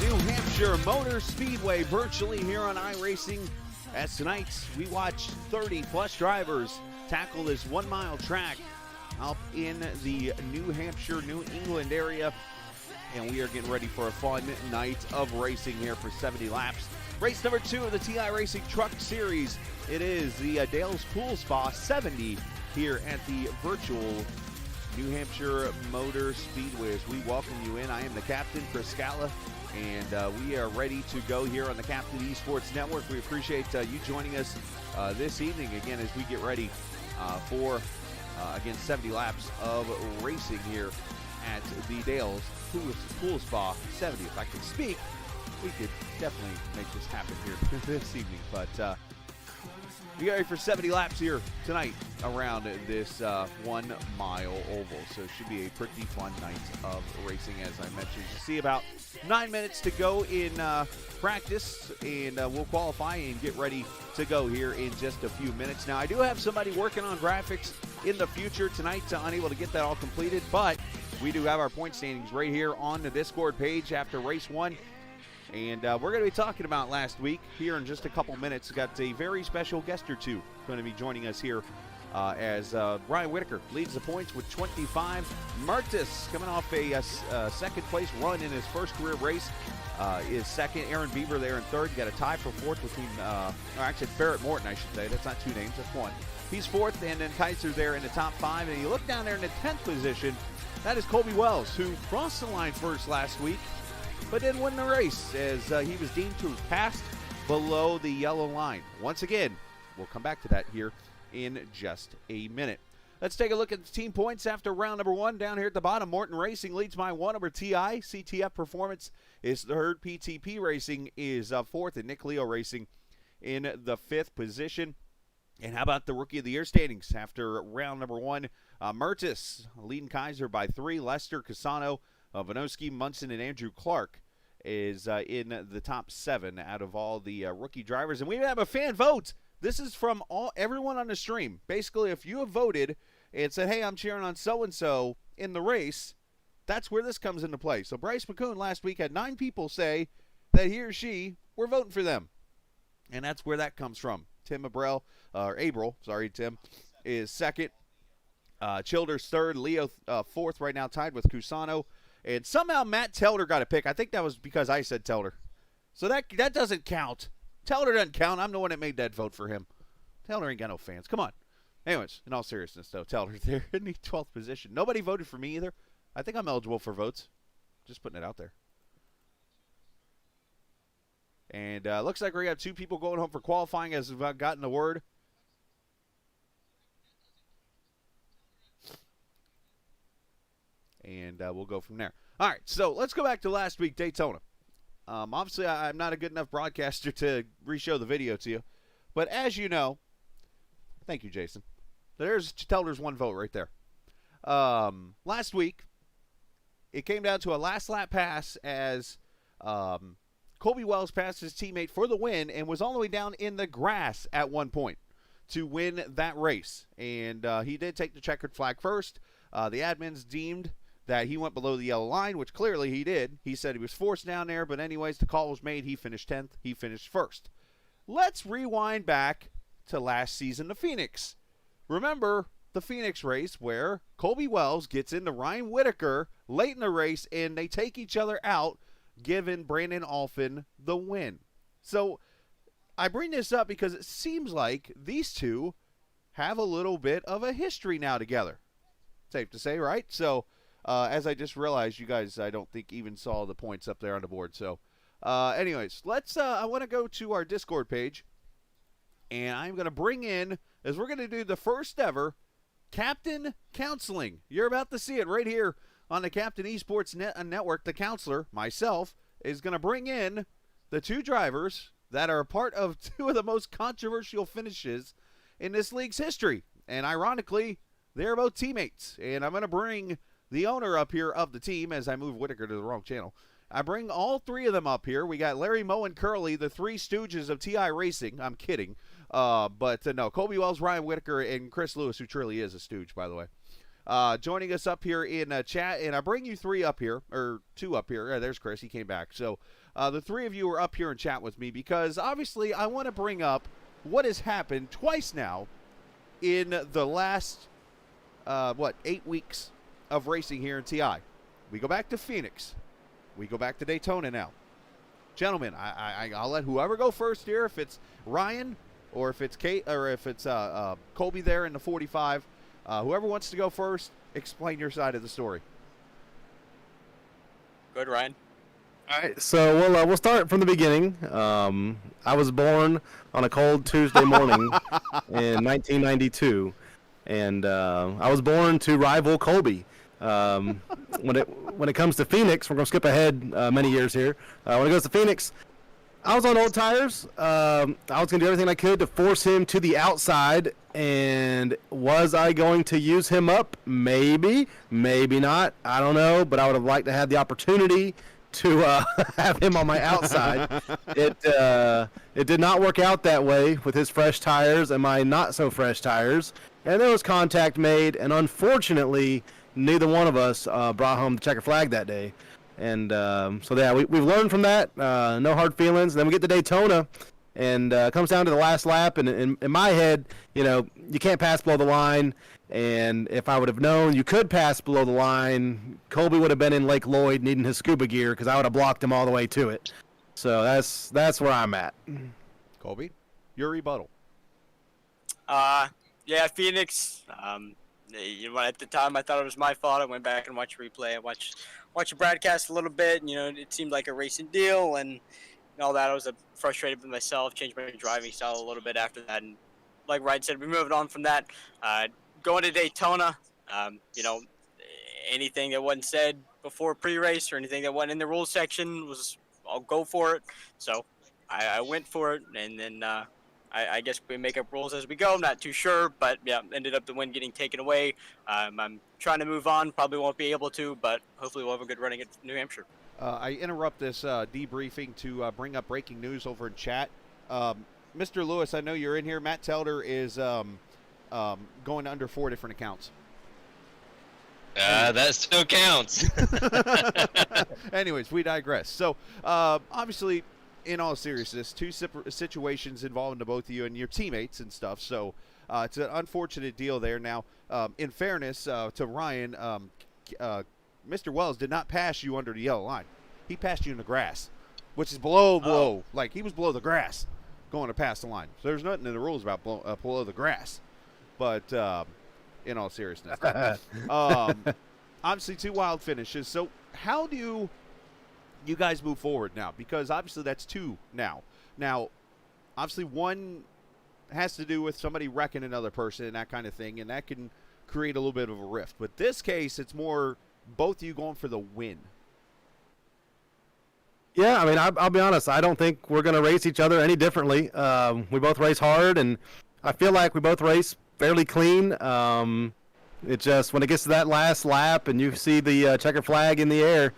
New Hampshire Motor Speedway virtually here on iRacing. As tonight we watch 30-plus drivers tackle this 1-mile track up in the New Hampshire, New England area. And we are getting ready for a fun night of racing here for 70 laps. Race number 2 of the TI Racing Truck Series. It is the Dale's Pool Spa 70 here at the virtual New Hampshire Motor Speedway. As we welcome you in, I am the captain, Chris Scala, and we are ready to go here on the Captain Esports Network. We appreciate you joining us this evening, again, as we get ready for, again, 70 laps of racing here at the Dale's Pool Spa 70. If I could speak, we could definitely make this happen here this evening, but we are ready for 70 laps here tonight around this 1-mile oval. So it should be a pretty fun night of racing, as I mentioned. You see about 9 minutes to go in practice, and we'll qualify and get ready to go here in just a few minutes. Now, I do have somebody working on graphics in the future tonight, unable to get that all completed, but we do have our point standings right here on the Discord page after race 1. And we're going to be talking about last week here in just a couple minutes. Got a very special guest or two going to be joining us here as Ryan Whitaker leads the points with 25. Martis, coming off a second-place run in his first career race, is second. Aaron Beaver there in third. Got a tie for fourth between, actually Barrett Morton, I should say. That's not two names, that's one. He's fourth, and then Kaiser there in the top 5. And you look down there in the 10th position, that is Colby Wells, who crossed the line first last week, but didn't win the race as he was deemed to have passed below the yellow line. Once again, we'll come back to that here in just a minute. Let's take a look at the team points after round number 1. Down here at the bottom, Morton Racing leads by 1 over TI. CTF Performance is third. PTP Racing is fourth, and Nick Leo Racing in the 5th position. And how about the Rookie of the Year standings after round number 1? Mertis leading Kaiser by 3. Lester Casano, Vanoski, Munson, and Andrew Clark is in the top 7 out of all the rookie drivers. And we have a fan vote. This is from everyone on the stream. Basically, if you have voted and said, hey, I'm cheering on so-and-so in the race, that's where this comes into play. So Bryce McCoon last week had 9 people say that he or she were voting for them. And that's where that comes from. Tim Abril, Tim, is second. Childers third. Leo fourth right now, tied with Cusano. And somehow Matt Telder got a pick. I think that was because I said Telder. So that doesn't count. Telder doesn't count. I'm the one that made that vote for him. Telder ain't got no fans. Come on. Anyways, in all seriousness, though, Telder there in the 12th position. Nobody voted for me either. I think I'm eligible for votes. Just putting it out there. And looks like we got 2 people going home for qualifying as we've gotten the word. And we'll go from there. All right, so let's go back to last week, Daytona. Obviously, I'm not a good enough broadcaster to re-show the video to you. But as you know, thank you, Jason. There's Telder's 1 vote right there. Last week, it came down to a last lap pass as Colby Wells passed his teammate for the win and was all the way down in the grass at one point to win that race. And he did take the checkered flag first. The admins deemed that he went below the yellow line, which clearly he did. He said he was forced down there, but anyways, the call was made. He finished 10th. He finished first. Let's rewind back to last season to Phoenix. Remember the Phoenix race where Colby Wells gets into Ryan Whitaker late in the race, and they take each other out, giving Brandon Alphin the win. So I bring this up because it seems like these two have a little bit of a history now together. Safe to say, right? So as I just realized, you guys, I don't think even saw the points up there on the board. So anyways, let's I want to go to our Discord page, and I'm going to bring in, as we're going to do the first ever Captain Counseling. You're about to see it right here on the Captain Esports Network. The counselor, myself, is going to bring in the two drivers that are a part of two of the most controversial finishes in this league's history. And ironically, they're both teammates. And I'm going to bring the owner up here of the team as I move Whitaker to the wrong channel. I bring all three of them up here. We got Larry, Moe, and Curly, the three stooges of TI Racing. I'm kidding. But no, Colby Wells, Ryan Whitaker, and Chris Lewis, who truly is a stooge, by the way. Joining us up here in chat, and I bring you three up here, or two up here. There's Chris. He came back. So the three of you are up here in chat with me because, obviously, I want to bring up what has happened twice now in the last, 8 weeks of racing here in TI. We go back to Phoenix. We go back to Daytona now. Gentlemen, I'll let whoever go first here, if it's Ryan or if it's Kate or if it's Colby there in the 45. Whoever wants to go first, explain your side of the story. Good, Ryan. All right, so we'll start from the beginning. I was born on a cold Tuesday morning in 1992, and I was born to rival Colby. When it comes to Phoenix, we're going to skip ahead many years here. When it goes to Phoenix, I was on old tires. I was going to do everything I could to force him to the outside. And was I going to use him up? Maybe, maybe not. I don't know. But I would have liked to have the opportunity to have him on my outside. It did not work out that way with his fresh tires and my not so fresh tires. And there was contact made. And unfortunately, neither one of us brought home the checker flag that day. And so yeah, we've learned from that. No hard feelings. Then we get to Daytona, and it comes down to the last lap. And in my head, you can't pass below the line. And if I would have known you could pass below the line, Colby would have been in Lake Lloyd needing his scuba gear because I would have blocked him all the way to it. So that's where I'm at. Colby, your rebuttal. Yeah, Phoenix. At the time, I thought it was my fault. I went back and watched replay. I watched the broadcast a little bit. And, it seemed like a racing deal and all that. I was frustrated with myself. Changed my driving style a little bit after that. And like Ryan said, we moved on from that. Going to Daytona, anything that wasn't said before pre-race or anything that wasn't in the rules section I'll go for it. So I went for it, and then I guess we make up rules as we go. I'm not too sure, but yeah, ended up the win getting taken away. I'm trying to move on. Probably won't be able to, but hopefully we'll have a good running at New Hampshire. I interrupt this debriefing to bring up breaking news over in chat. Mr. Lewis, I know you're in here. Matt Telder is going under 4 different accounts. That still counts. Anyways, we digress. So, obviously, in all seriousness, two situations involving the both of you and your teammates and stuff. So, it's an unfortunate deal there. Now, in fairness to Ryan, Mr. Wells did not pass you under the yellow line. He passed you in the grass, which is below. Oh. Like, he was below the grass going to pass the line. So, there's nothing in the rules about below the grass. But in all seriousness, obviously 2 wild finishes. So how do you guys move forward now? Because obviously that's 2 now. Now, obviously 1 has to do with somebody wrecking another person and that kind of thing, and that can create a little bit of a rift. But this case, it's more both of you going for the win. Yeah, I mean, I'll be honest. I don't think we're going to race each other any differently. We both race hard, and I feel like we both race fairly clean. It just, when it gets to that last lap and you see the checker flag in the air,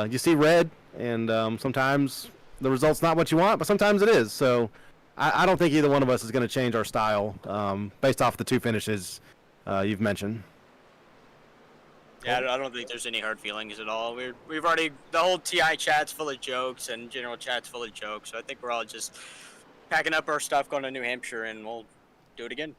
you see red, and sometimes the result's not what you want, but sometimes it is. So I don't think either one of us is going to change our style based off the two finishes you've mentioned. Yeah, I don't think there's any hard feelings at all. We've already, the whole TI chat's full of jokes and general chat's full of jokes. So I think we're all just packing up our stuff, going to New Hampshire, and we'll do it again.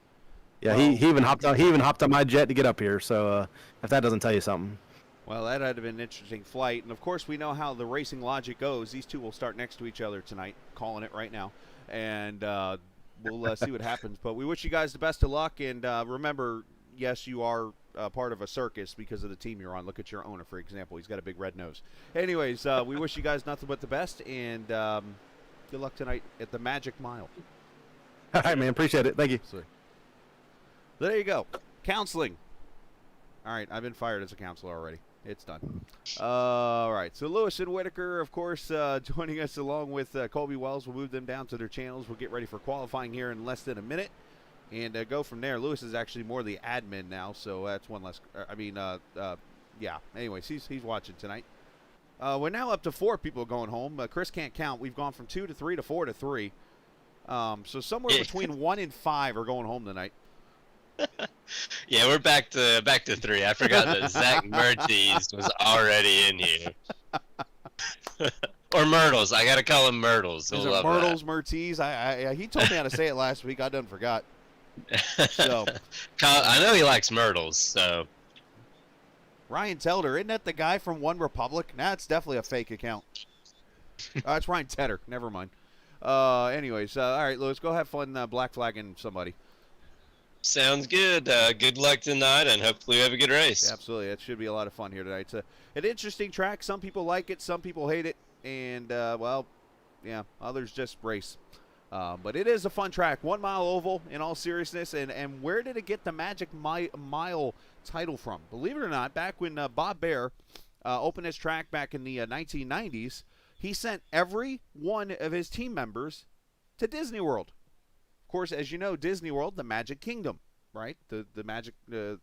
Yeah, well, he even hopped on my jet to get up here. So if that doesn't tell you something. Well, that had been an interesting flight, and of course we know how the racing logic goes. These two will start next to each other tonight, calling it right now, and we'll see what happens. But we wish you guys the best of luck, and remember, yes, you are part of a circus because of the team you're on. Look at your owner, for example. He's got a big red nose. Anyways, we wish you guys nothing but the best, and good luck tonight at the Magic Mile. All right, man. Appreciate it. Thank you. So, there you go. Counseling. All right, I've been fired as a counselor already. It's done. All right, so Lewis and Whitaker, of course, joining us along with Colby Wells. We'll move them down to their channels. We'll get ready for qualifying here in less than a minute and go from there. Lewis is actually more the admin now, so that's one less. Yeah. Anyways, he's watching tonight. We're now up to 4 people going home. Chris can't count. We've gone from 2 to 3 to 4 to 3. So somewhere between 1 and 5 are going home tonight. Yeah, we're back to 3. I forgot that Zach Mertes was already in here. Or Myrtles. I gotta call him Myrtles. Is it Myrtles, Mertes? He told me how to say it last week. I done forgot. So I know he likes Myrtles. So Ryan Telder, isn't that the guy from One Republic? Nah, it's definitely a fake account. It's Ryan Tedder. Never mind. Anyways, all right, Lewis, go have fun black flagging somebody. Sounds good. Good luck tonight, and hopefully we have a good race. Yeah, absolutely. It should be a lot of fun here tonight. It's an interesting track. Some people like it. Some people hate it. And, well, yeah, others just race. But it is a fun track. 1 mile oval, in all seriousness. And where did it get the Magic Mile title from? Believe it or not, back when Bob Bear opened his track back in the 1990s, he sent every one of his team members to Disney World. Of course, as you know, Disney World, the Magic Kingdom, right? The magic, the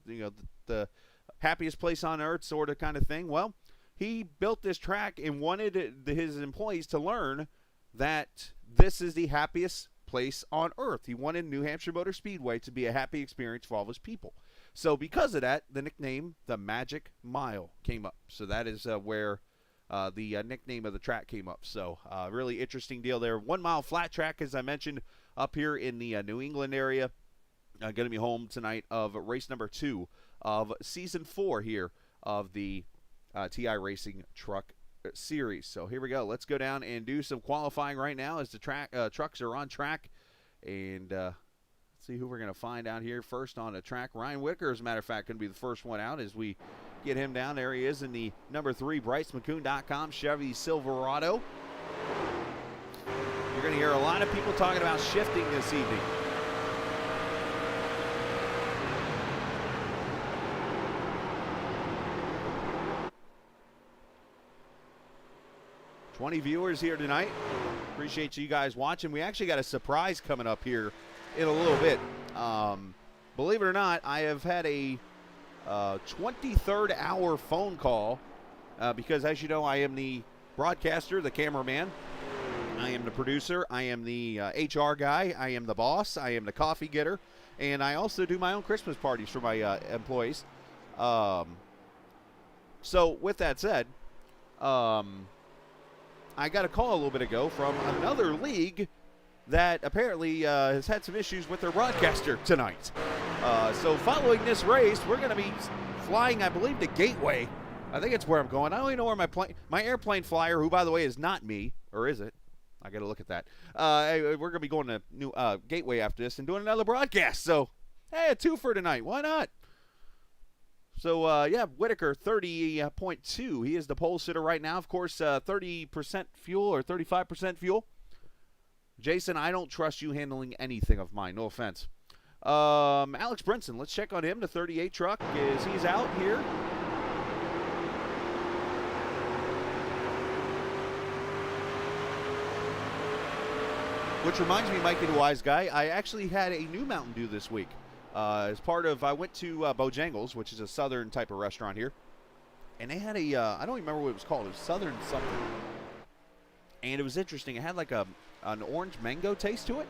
happiest place on earth sort of kind of thing. Well, he built this track and wanted his employees to learn that this is the happiest place on earth. He wanted New Hampshire Motor Speedway to be a happy experience for all of his people. So because of that, the nickname, the Magic Mile, came up. So that is where the nickname of the track came up. So really interesting deal there. 1 mile flat track, as I mentioned, up here in the New England area. Going to be home tonight of race number 2 of season 4 here of the TI Racing Truck Series. So here we go. Let's go down and do some qualifying right now as the trucks are on track. And let's see who we're going to find out here first on the track. Ryan Whitaker, as a matter of fact, going to be the first one out as we get him down. There he is in the number 3 BryceMcCoon.com Chevy Silverado. You're going to hear a lot of people talking about shifting this evening. $20 viewers here tonight. Appreciate you guys watching. We actually got a surprise coming up here in a little bit. Believe it or not, I have had a 23rd hour phone call because, as you know, I am the broadcaster, the cameraman. I am the producer. I am the HR guy. I am the boss. I am the coffee getter. And I also do my own Christmas parties for my employees. So with that said, I got a call a little bit ago from another league that apparently has had some issues with their broadcaster tonight. So following this race, we're going to be flying, I believe, to Gateway. I think it's where I'm going. I don't even know where my airplane flyer, who, by the way, is not me, or is it? I got to look at that. We're going to be going to New Gateway after this and doing another broadcast. So, hey, a 2 for tonight. Why not? So, yeah, Whitaker, 30.2. He is the pole sitter right now. Of course, 30% fuel or 35% fuel. Jason, I don't trust you handling anything of mine. No offense. Alex Brinson, let's check on him. The 38 truck, he's out here. Which reminds me, Mikey the Wise Guy, I actually had a new Mountain Dew this week. As part of, I went to Bojangles, which is a southern type of restaurant here. And they had a, I don't remember what it was called. It was Southern something. And it was interesting. It had like an orange mango taste to it.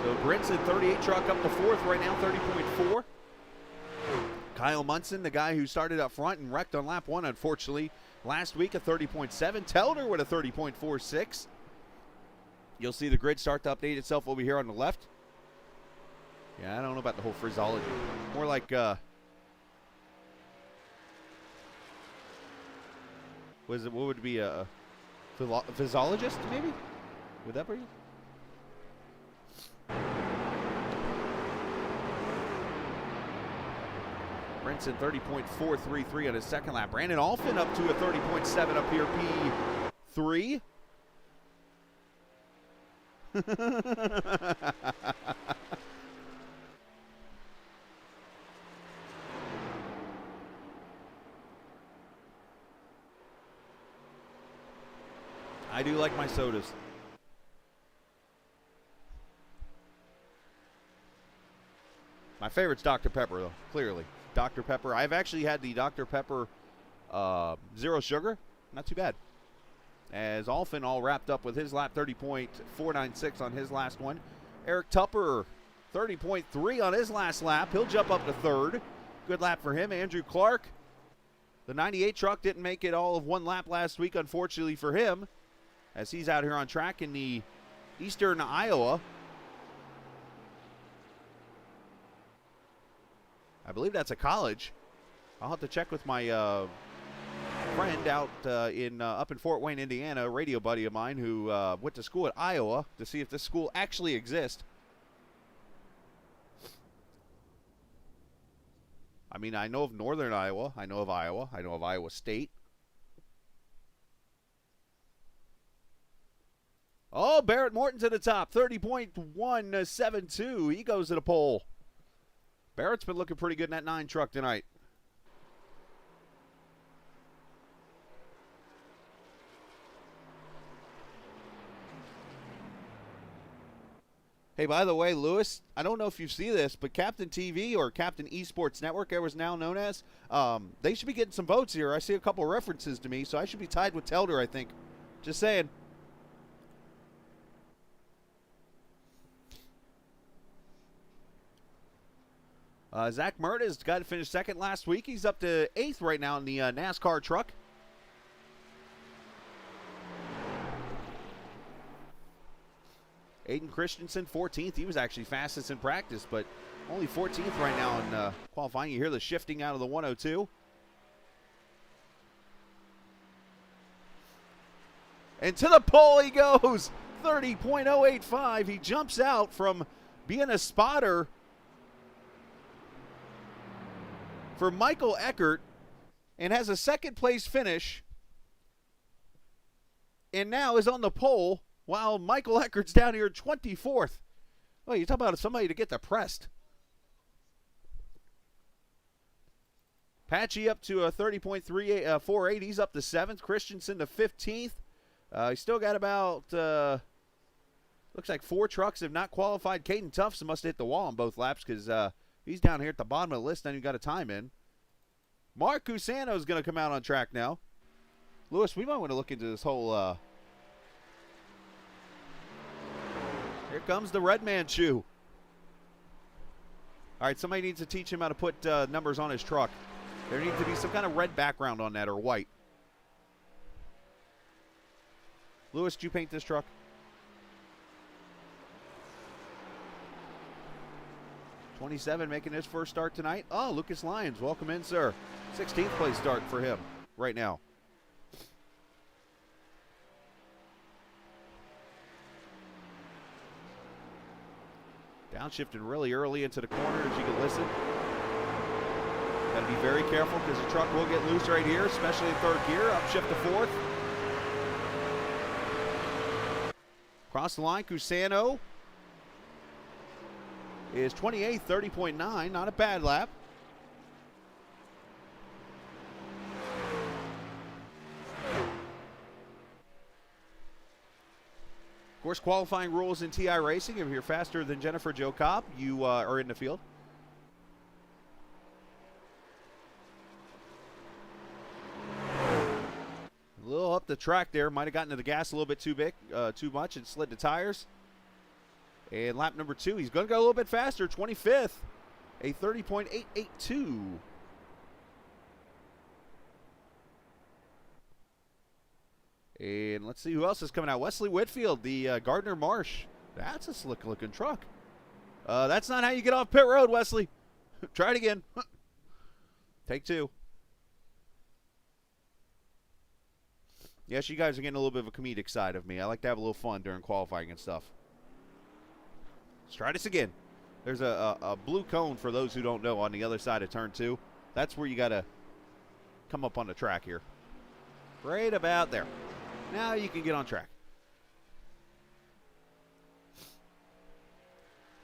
So Brinson, 38 truck up to fourth right now, 30.4. Kyle Munson, the guy who started up front and wrecked on lap 1, unfortunately, last week, a 30.7. Telder with a 30.46. You'll see the grid start to update itself over here on the left. Yeah, I don't know about the whole phraseology. More like, what would it be, a physiologist, maybe? Would that be? Brinson 30.433 on his second lap. Brandon Alfin up to a 30.7 up here, P3. I do like my sodas. My favorite's Dr. Pepper, though, clearly. Dr. Pepper. I've actually had the Dr. Pepper Zero Sugar. Not too bad. As Alfin all wrapped up with his lap, 30.496 on his last one. Eric Tupper, 30.3 on his last lap. He'll jump up to third. Good lap for him. Andrew Clark, the 98 truck, didn't make it all of one lap last week, unfortunately for him, as he's out here on track in the Eastern Iowa. I believe that's a college. I'll have to check with my friend out up in Fort Wayne, Indiana, a radio buddy of mine who went to school at Iowa to see if this school actually exists. I mean, I know of Northern Iowa. I know of Iowa. I know of Iowa State. Oh, Barrett Morton's at the top, 30.172. He goes to the pole. Barrett's been looking pretty good in that 9 truck tonight. Hey, by the way, Lewis, I don't know if you see this, but Captain TV or Captain Esports Network, it was now known as, they should be getting some votes here. I see a couple of references to me, so I should be tied with Telder, I think. Just saying. Zach Murda's got to finish second last week. He's up to 8th right now in the NASCAR truck. Aiden Christensen, 14th. He was actually fastest in practice, but only 14th right now in qualifying. You hear the shifting out of the 102. And to the pole he goes, 30.085. He jumps out from being a spotter for Michael Eckert and has a second place finish and now is on the pole while Michael Eckert's down here 24th. Well, you talk about somebody to get depressed. Patchy up to a 30.48. He's up to 7th. Christensen to 15th. He's still got about, looks like 4 trucks have not qualified. Caden Tufts must have hit the wall on both laps because he's down here at the bottom of the list. Then you got a time in. Mark Cusano is going to come out on track now. Lewis, we might want to look into this whole. Here comes the red man shoe. All right, somebody needs to teach him how to put numbers on his truck. There needs to be some kind of red background on that or white. Lewis, did you paint this truck? '27 making his first start tonight. Oh, Lucas Lyons, welcome in, sir. 16th place start for him right now. Downshifting really early into the corner, as you can listen. Got to be very careful because the truck will get loose right here, especially in third gear. Upshift to fourth. Across the line, Cusano is 28th, 30.9. Not a bad lap. Of course, qualifying rules in TI Racing. If you're faster than Jennifer Jo Cobb, you are in the field. up the track there. Might have gotten to the gas a little bit too much and slid the tires. And lap number 2, he's going to go a little bit faster, 25th, a 30.882. And let's see who else is coming out. Wesley Whitfield, the Gardner Marsh. That's a slick-looking truck. That's not how you get off pit road, Wesley. Try it again. Take 2. Yes, you guys are getting a little bit of a comedic side of me. I like to have a little fun during qualifying and stuff. Let's try this again. There's a blue cone, for those who don't know, on the other side of turn 2. That's where you got to come up on the track here. Right about there. Now you can get on track. I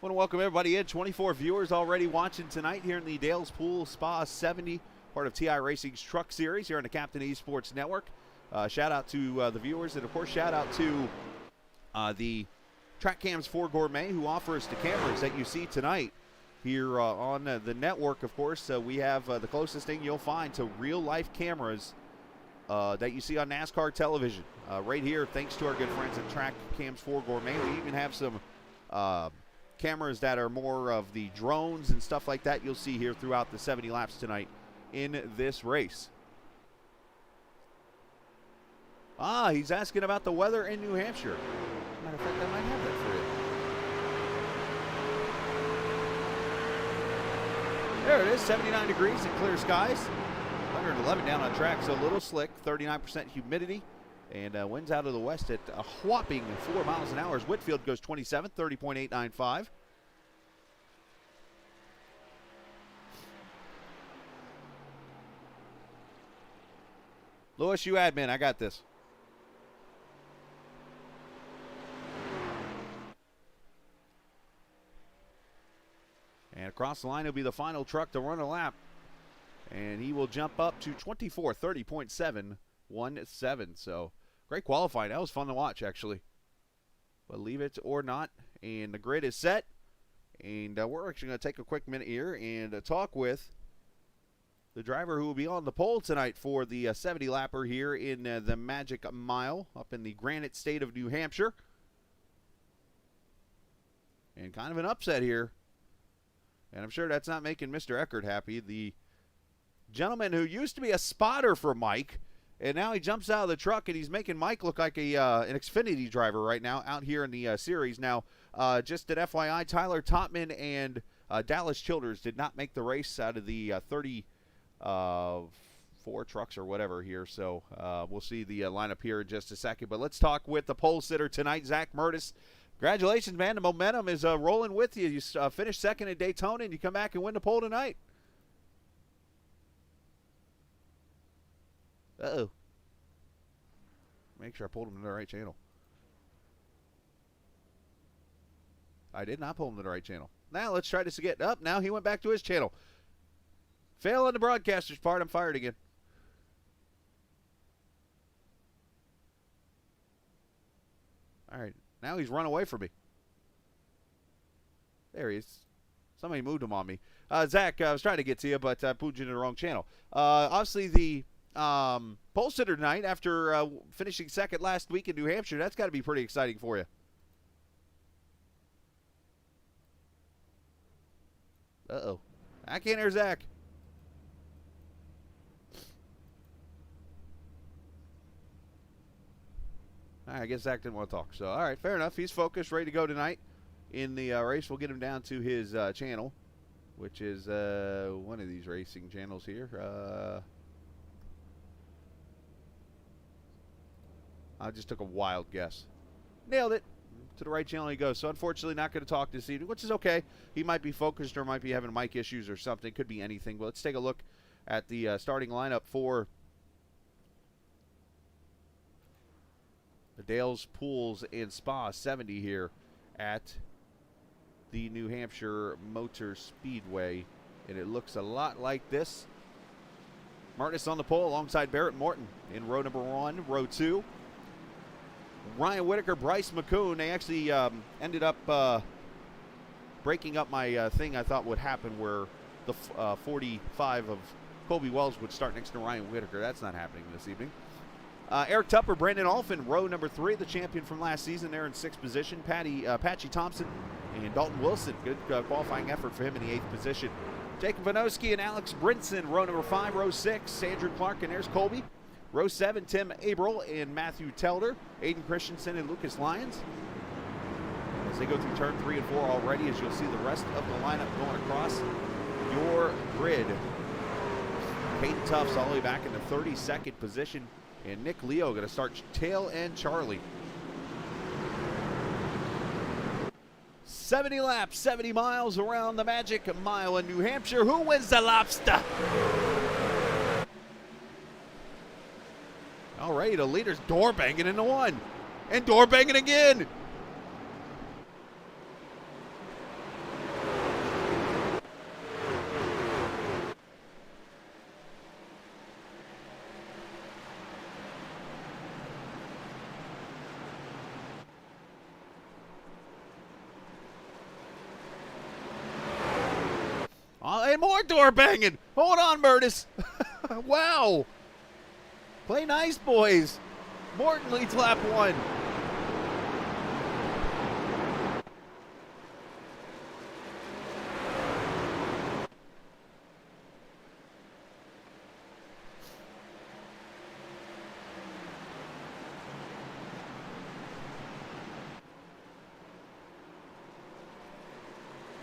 want to welcome everybody in. 24 viewers already watching tonight here in the Dales Pool Spa 70, part of TI Racing's Truck Series here on the Captain Esports Network. Shout out to the viewers, and of course shout out to the Track Cams 4 Gourmet, who offers the cameras that you see tonight here on the network. Of course, we have the closest thing you'll find to real-life cameras that you see on NASCAR television. Right here, thanks to our good friends at Track Cams 4 Gourmet. We even have some cameras that are more of the drones and stuff like that you'll see here throughout the 70 laps tonight in this race. He's asking about the weather in New Hampshire. Matter of fact, I might have that for you. There it is, 79 degrees and clear skies. 111 down on track, so a little slick, 39% humidity. And winds out of the west at a whopping 4 miles an hour as Whitfield goes 27th, 30.895. Lewis, you admin, I got this. And across the line, he'll be the final truck to run a lap. And he will jump up to 24, 30.717. So, great qualifying. That was fun to watch, actually. Believe it or not. And the grid is set. And we're actually going to take a quick minute here and talk with the driver who will be on the pole tonight for the 70-lapper here in the Magic Mile up in the Granite State of New Hampshire. And kind of an upset here. And I'm sure that's not making Mr. Eckert happy. The gentleman who used to be a spotter for Mike, and now he jumps out of the truck and he's making Mike look like an Xfinity driver right now out here in the series. Now, just an FYI, Tyler Totman and Dallas Childers did not make the race out of the 34 trucks or whatever here. So we'll see the lineup here in just a second. But let's talk with the pole sitter tonight, Zach Murtis. Congratulations, man. The momentum is rolling with you. You finished second at Daytona, and you come back and win the pole tonight. Uh-oh. Make sure I pulled him to the right channel. I did not pull him to the right channel. Now let's try this again. Up. Now he went back to his channel. Fail on the broadcaster's part. I'm fired again. All right. Now he's run away from me. There he is. Somebody moved him on me. Zach, I was trying to get to you, but I put you in the wrong channel. Obviously, the pole sitter tonight, after finishing second last week in New Hampshire, that's got to be pretty exciting for you. Uh-oh. I can't hear Zach. All right, I guess Zach didn't want to talk. So, all right, fair enough. He's focused, ready to go tonight in the race. We'll get him down to his channel, which is one of these racing channels here. I just took a wild guess. Nailed it. To the right channel he goes. So, unfortunately, not going to talk this evening, which is okay. He might be focused or might be having mic issues or something. Could be anything. But let's take a look at the starting lineup for the Dales Pools and Spa 70 here at the New Hampshire Motor Speedway. And it looks a lot like this. Martinez on the pole alongside Barrett Morton in row number 1, row 2. Ryan Whitaker, Bryce McCoon. They actually ended up breaking up my thing I thought would happen, where the 45 of Colby Wells would start next to Ryan Whitaker. That's not happening this evening. Eric Tupper, Brandon Alphin, row number 3, the champion from last season. They're in 6th position. Patchy Thompson and Dalton Wilson. Good qualifying effort for him in the 8th position. Jacob Vanoski and Alex Brinson, row number 5, row 6. Andrew Clark and there's Colby. Row 7, Tim Abril and Matthew Telder. Aiden Christensen and Lucas Lyons. As they go through turn 3 and 4 already, as you'll see the rest of the lineup going across your grid. Caden Tufts all the way back in the 32nd position. And Nick Leo going to start tail end Charlie. 70 laps, 70 miles around the Magic Mile in New Hampshire. Who wins the lobster? Alright, the leader's door banging into 1. And door banging again. And more door banging. Hold on, Murtis. Wow. Play nice, boys. Morton leads lap 1.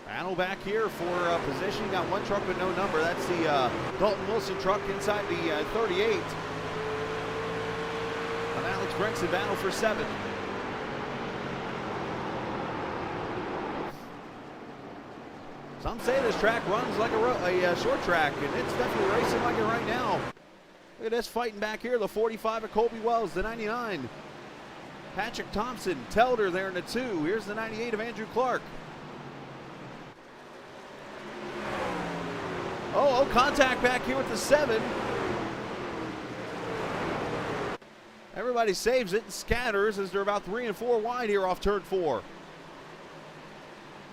Battle back here for position. You got one truck with no number. That's the Dalton Wilson truck inside the 38. And Alex Brinson battle for 7. Some say this track runs like a short track, and it's definitely racing like it right now. Look at this fighting back here. The 45 of Colby Wells, the 99. Patrick Thompson, Telder there in the 2. Here's the 98 of Andrew Clark. Oh, contact back here with the 7. Everybody saves it and scatters as they're about 3 and 4 wide here off turn 4.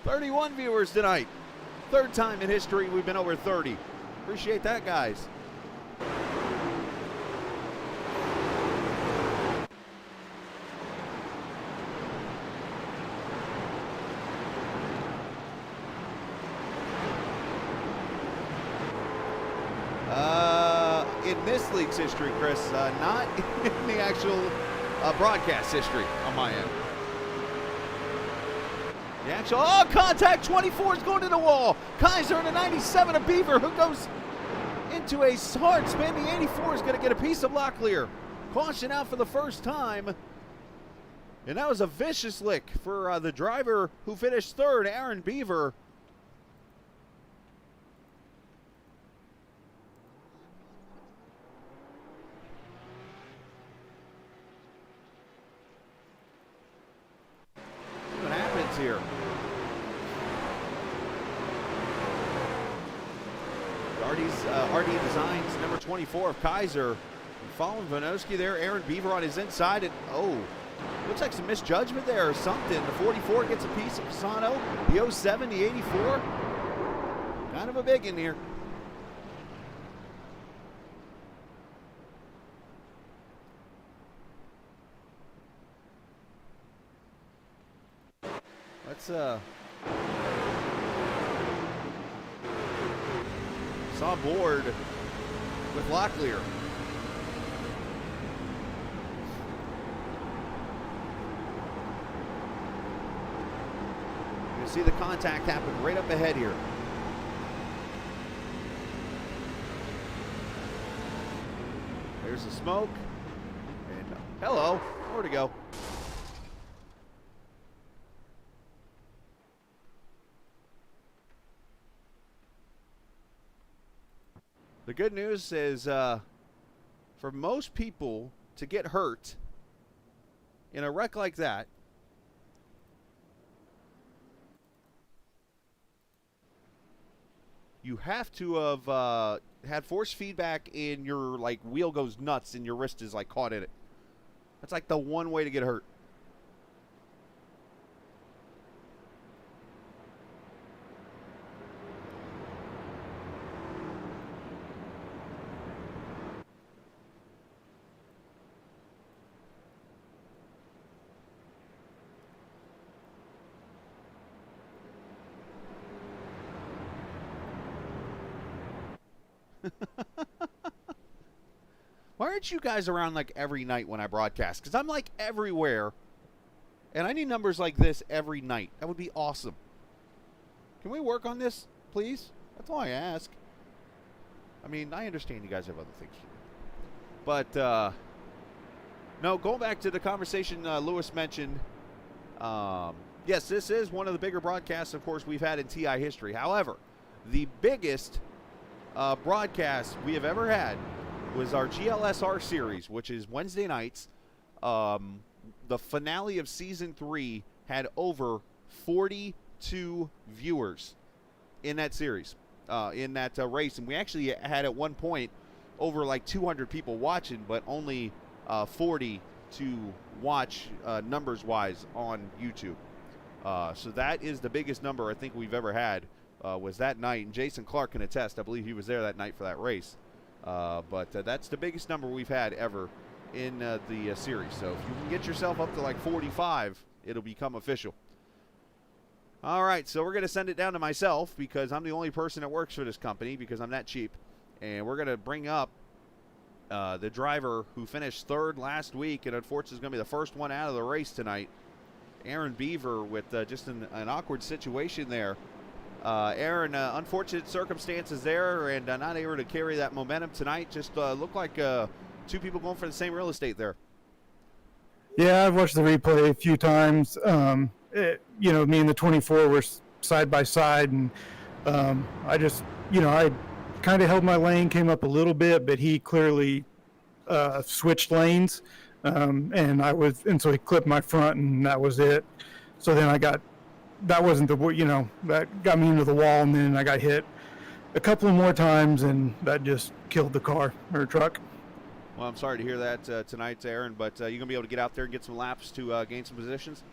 31 viewers tonight. 3rd time in history we've been over 30. Appreciate that, guys. In this league's history, Chris, not in the actual broadcast history on my end. The actual, contact 24 is going to the wall. Kaiser in the 97 of Beaver, who goes into a hard spin. The 84 is going to get a piece of Locklear. Caution out for the first time. And that was a vicious lick for the driver who finished 3rd, Aaron Beaver. Here. RD Designs, number 24 of Kaiser. Following Vanoski there, Aaron Beaver on his inside. And looks like some misjudgment there or something. The 44 gets a piece of Pisano. The 07, the 84. Kind of a big in here. Let's saw board with Locklear. You can see the contact happen right up ahead here. There's the smoke. And hello, where to go? The good news is for most people to get hurt in a wreck like that, you have to have had force feedback and your wheel goes nuts and your wrist is caught in it. That's the one way to get hurt. Why aren't you guys around like every night when I broadcast? Because I'm like everywhere, and I need numbers like this every night. That would be awesome. Can we work on this, please? That's all I ask. I mean, I understand you guys have other things to do. But, no, going back to the conversation Lewis mentioned, yes, this is one of the bigger broadcasts, of course, we've had in TI history. However, the biggest broadcast we have ever had was our GLSR series, which is Wednesday nights. The finale of Season 3 had over 42 viewers in that series, in that race. And we actually had at one point over like 200 people watching, but only 40 to watch numbers-wise on YouTube. So that is the biggest number I think we've ever had was that night. And Jason Clark can attest. I believe he was there that night for that race. But that's the biggest number we've had ever in the series. So if you can get yourself up to like 45, it'll become official. All right, so we're going to send it down to myself because I'm the only person that works for this company because I'm that cheap. And we're going to bring up the driver who finished third last week and unfortunately is going to be the first one out of the race tonight. Aaron Beaver with just an awkward situation there. Aaron, unfortunate circumstances there and not able to carry that momentum tonight. Just looked like two people going for the same real estate there. Yeah, I've watched the replay a few times. You know, me and the 24 were side by side, and I just, you know, I kind of held my lane, came up a little bit, but he clearly switched lanes, and so he clipped my front, and that was it. So then that wasn't the, you know, that got me into the wall, and then I got hit a couple of more times, and that just killed the car or truck. Well, I'm sorry to hear that tonight, Aaron, but you going to be able to get out there and get some laps to gain some positions?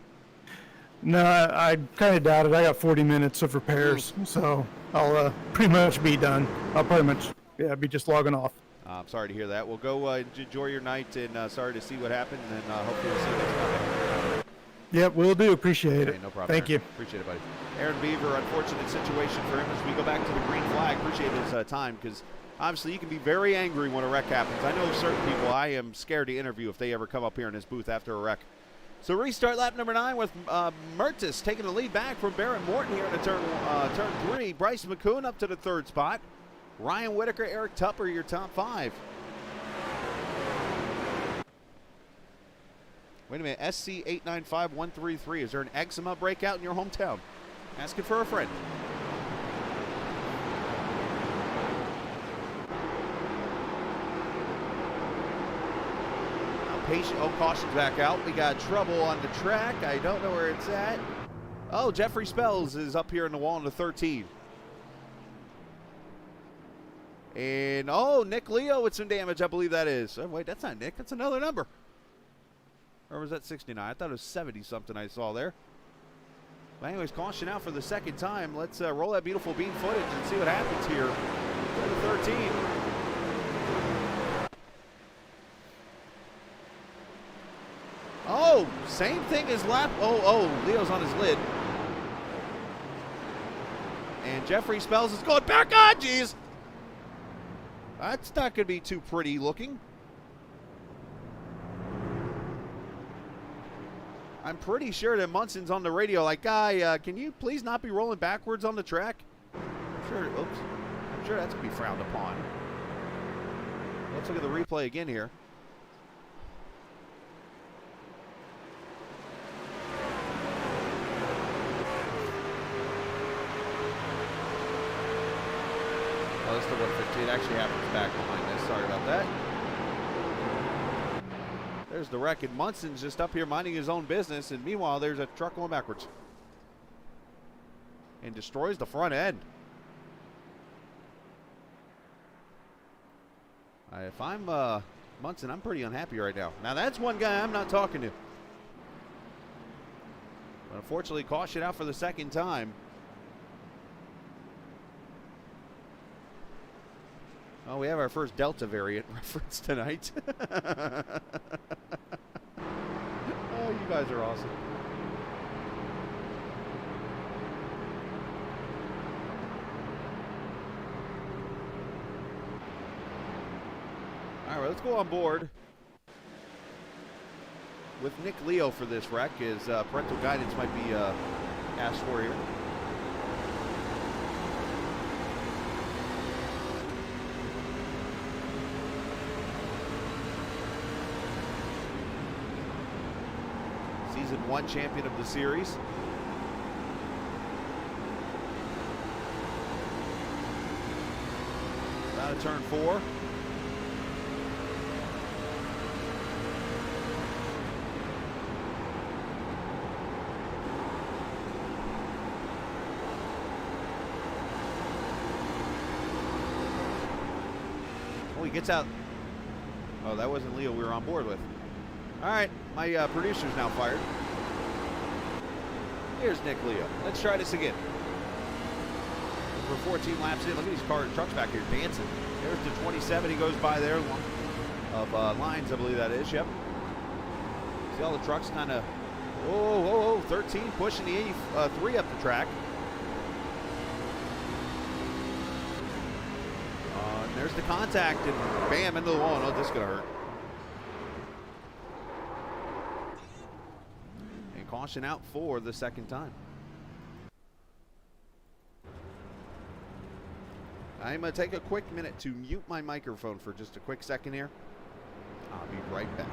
No, I kind of doubt it. I got 40 minutes of repairs, so I'll pretty much be done. I'll pretty much, be just logging off. I'm sorry to hear that. Well, go enjoy your night, and sorry to see what happened, and hopefully we'll see you next time. Yep, will do. Appreciate it. No problem. Thank you. Appreciate it, buddy. Aaron Beaver, unfortunate situation for him as we go back to the green flag. Appreciate his time because obviously you can be very angry when a wreck happens. I know certain people I am scared to interview if they ever come up here in this booth after a wreck. So restart lap number 9 with Mertis taking the lead back from Barrett Morton here into turn 3. Bryce McCoon up to the 3rd spot. Ryan Whitaker, Eric Tupper, your top 5. Wait a minute, SC895133. Is there an eczema breakout in your hometown? Asking for a friend. Patient, caution's back out. We got trouble on the track. I don't know where it's at. Oh, Jeffrey Spells is up here in the wall in the 13. And, Nick Leo with some damage, I believe that is. Oh, wait, that's not Nick. That's another number. Or was that 69? I thought it was 70-something I saw there. But anyways, caution out for the second time. Let's roll that beautiful beam footage and see what happens here. To the 13. Oh, same thing as lap. Leo's on his lid. And Jeffrey Spells is going back on. Jeez. That's not going to be too pretty looking. I'm pretty sure that Munson's on the radio like, guy, can you please not be rolling backwards on the track? I'm sure that's going to be frowned upon. Let's look at the replay again here. Oh, that's the 150. It actually happens back behind this. Sorry about that. There's the wreck, and Munson's just up here minding his own business, and meanwhile, there's a truck going backwards. And destroys the front end. If I'm Munson, I'm pretty unhappy right now. Now, that's one guy I'm not talking to. But unfortunately, caution out for the second time. Oh, we have our first Delta variant reference tonight. Oh, you guys are awesome. All right, let's go on board with Nick Leo for this wreck. His parental guidance might be asked for here. Season 1 champion of the series. Out of turn 4. Oh, he gets out. Oh, that wasn't Leo we were on board with. All right, my producer's now fired. Here's Nick Leo. Let's try this again. We're 14 laps in. Look at these trucks back here dancing. There's the 27. He goes by there of lines, I believe that is. Yep. See all the trucks kind of. Oh, 13 pushing the 83 up the track. And there's the contact, and bam, into the wall. Oh, this is going to hurt. And caution out for the second time. I'm going to take a quick minute to mute my microphone for just a quick second here. I'll be right back.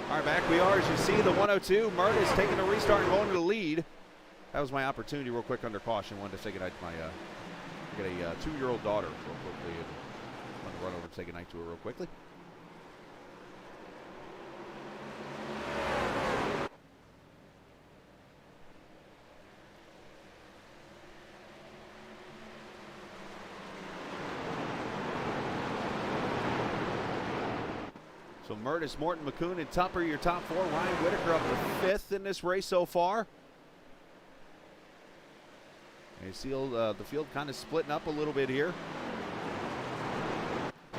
All right, back we are. As you see, the 102. Murta's taking a restart and going to the lead. That was my opportunity real quick under caution. Wanted to say goodnight to my, I got a 2-year-old daughter real quickly. And wanted to run over and say goodnight to her real quickly. So Murtis, Morton, McCoon, and Tupper, your top 4. Ryan Whitaker up to 5th in this race so far. And you see the field kind of splitting up a little bit here.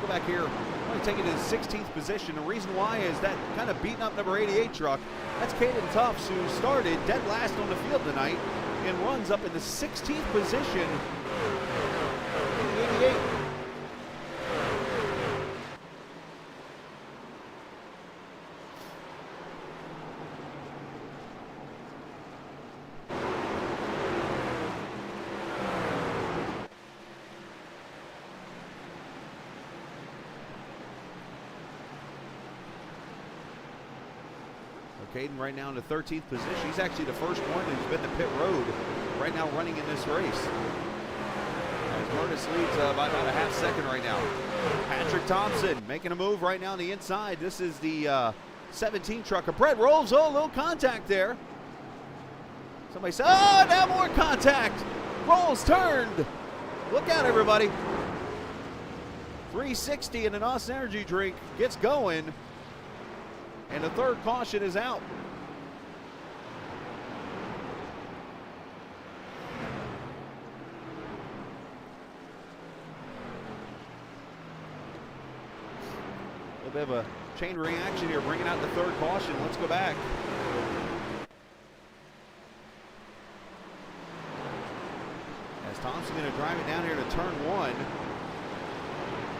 Go back here. I'm going to take it to the 16th position. The reason why is that kind of beating up number 88 truck. That's Caden Tufts, who started dead last on the field tonight and runs up in the 16th position in the 88. Caden right now in the 13th position. He's actually the first one who's been to pit road right now running in this race. As Murtis leads by about a half second right now. Patrick Thompson making a move right now on the inside. This is the 17 truck. Brett Rolls, oh, a little contact there. Somebody said, oh, now more contact. Rolls turned. Look out, everybody. 360 in an Austin Energy drink gets going. And the third caution is out. A little bit of a chain reaction here, bringing out the third caution. Let's go back. As Thompson going to drive it down here to turn 1.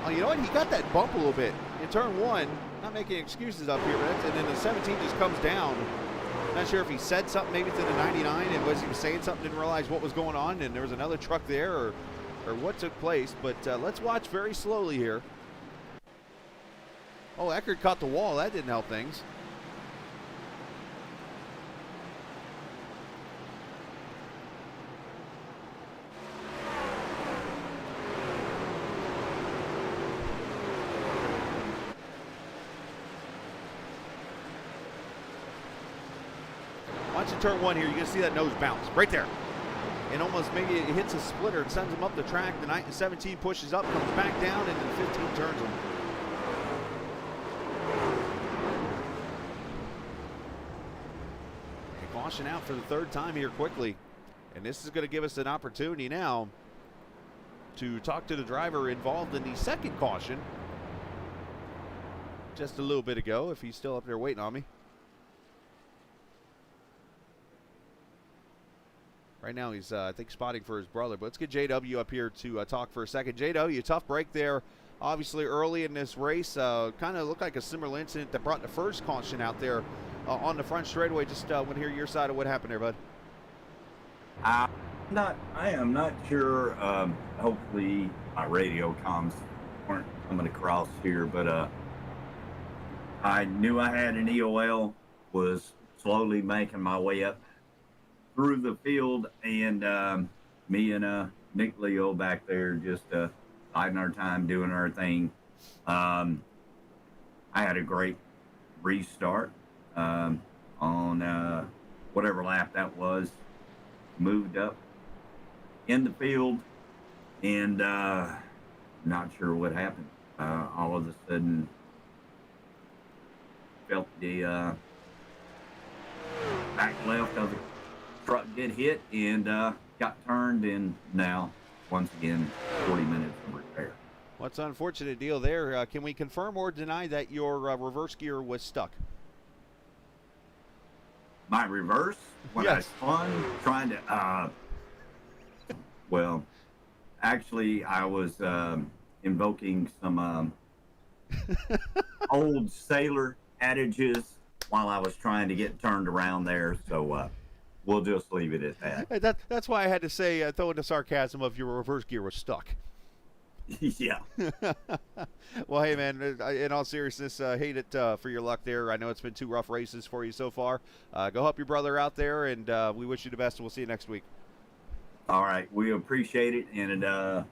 Oh, you know what? He got that bump a little bit in turn 1. Not making excuses up here, but and then the 17 just comes down. Not sure if he said something maybe to the 99 and was he saying something, didn't realize what was going on, and there was another truck there, or what took place. But let's watch very slowly here. Oh, Eckert caught the wall. That didn't help things. Watch in turn 1 here. You're going to see that nose bounce right there. And almost maybe it hits a splitter and sends him up the track. The 17 pushes up, comes back down, and then 15 turns him. And caution out for the 3rd time here quickly. And this is going to give us an opportunity now to talk to the driver involved in the 2nd caution. Just a little bit ago, if he's still up there waiting on me. Right now he's, I think, spotting for his brother. But let's get JW up here to talk for a second. JW, tough break there, obviously, early in this race. Kind of looked like a similar incident that brought the first caution out there on the front straightaway. Just want to hear your side of what happened there, bud. I am not sure. Hopefully my radio comms weren't coming across here, but I knew I had an EOL, was slowly making my way up through the field, and me and Nick Leo back there just biding our time, doing our thing. I had a great restart on whatever lap that was, moved up in the field, and not sure what happened. All of a sudden felt the back left of the truck get hit and got turned, and now once again 40 minutes of repair. What's an unfortunate deal there? Can we confirm or deny that your reverse gear was stuck? My reverse, when Yes. I spun, trying to well, actually I was invoking some old sailor adages while I was trying to get turned around there, so we'll just leave it at that. That's why I had to say, throw in the sarcasm of your reverse gear was stuck. Yeah. Well, hey, man, in all seriousness, hate it for your luck there. I know it's been 2 rough races for you so far. Go help your brother out there, and we wish you the best, and we'll see you next week. All right. We appreciate it, and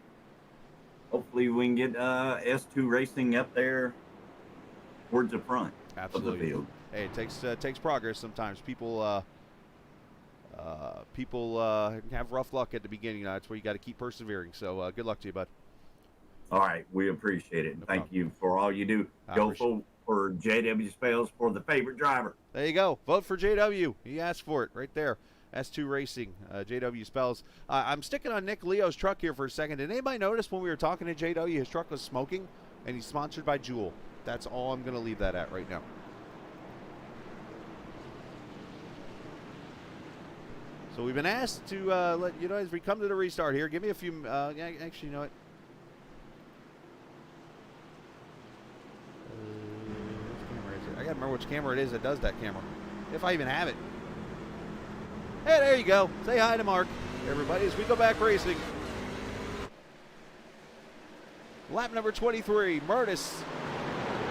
hopefully we can get S2 Racing up there towards the front of the field. Hey, it takes progress sometimes. People have rough luck at the beginning. That's where you got to keep persevering. So good luck to you, bud. All right, we appreciate it. No Thank problem. you for all you do. Go for JW Spells for the favorite driver. There you go. Vote for JW. He asked for it right there. S2 Racing, JW Spells. I'm sticking on Nick Leo's truck here for a second. Did anybody notice when we were talking to JW, his truck was smoking, and he's sponsored by Juul? That's all I'm going to leave that at right now. So we've been asked to let you know as we come to the restart here. Give me a few. Actually, you know what? Which camera is it? I gotta remember which camera it is that does that camera, if I even have it. Hey, there you go. Say hi to Mark, everybody, as we go back racing. Lap number 23. Murtis,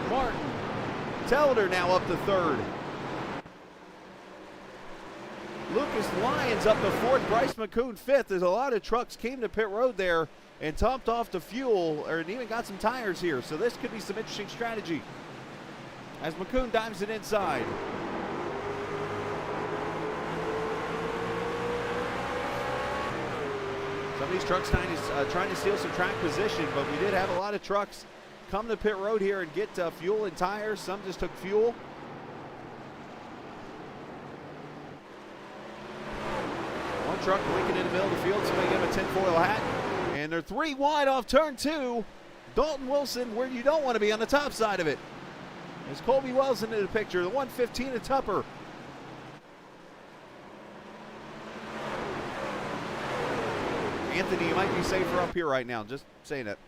Martin, Telder now up to 3rd. Lucas Lyons up to 4th. Bryce McCoon 5th. There's a lot of trucks came to pit road there and topped off the fuel, or even got some tires here. So this could be some interesting strategy as McCoon dives it inside. Some of these trucks trying to steal some track position, but we did have a lot of trucks come to pit road here and get fuel and tires. Some just took fuel. One truck linking in the middle of the field, somebody gave him a tinfoil hat. And they're 3 wide off turn 2. Dalton Wilson, where you don't want to be, on the top side of it. There's Colby Wells into the picture, the 115 of Tupper. Anthony, you might be safer up here right now, just saying it.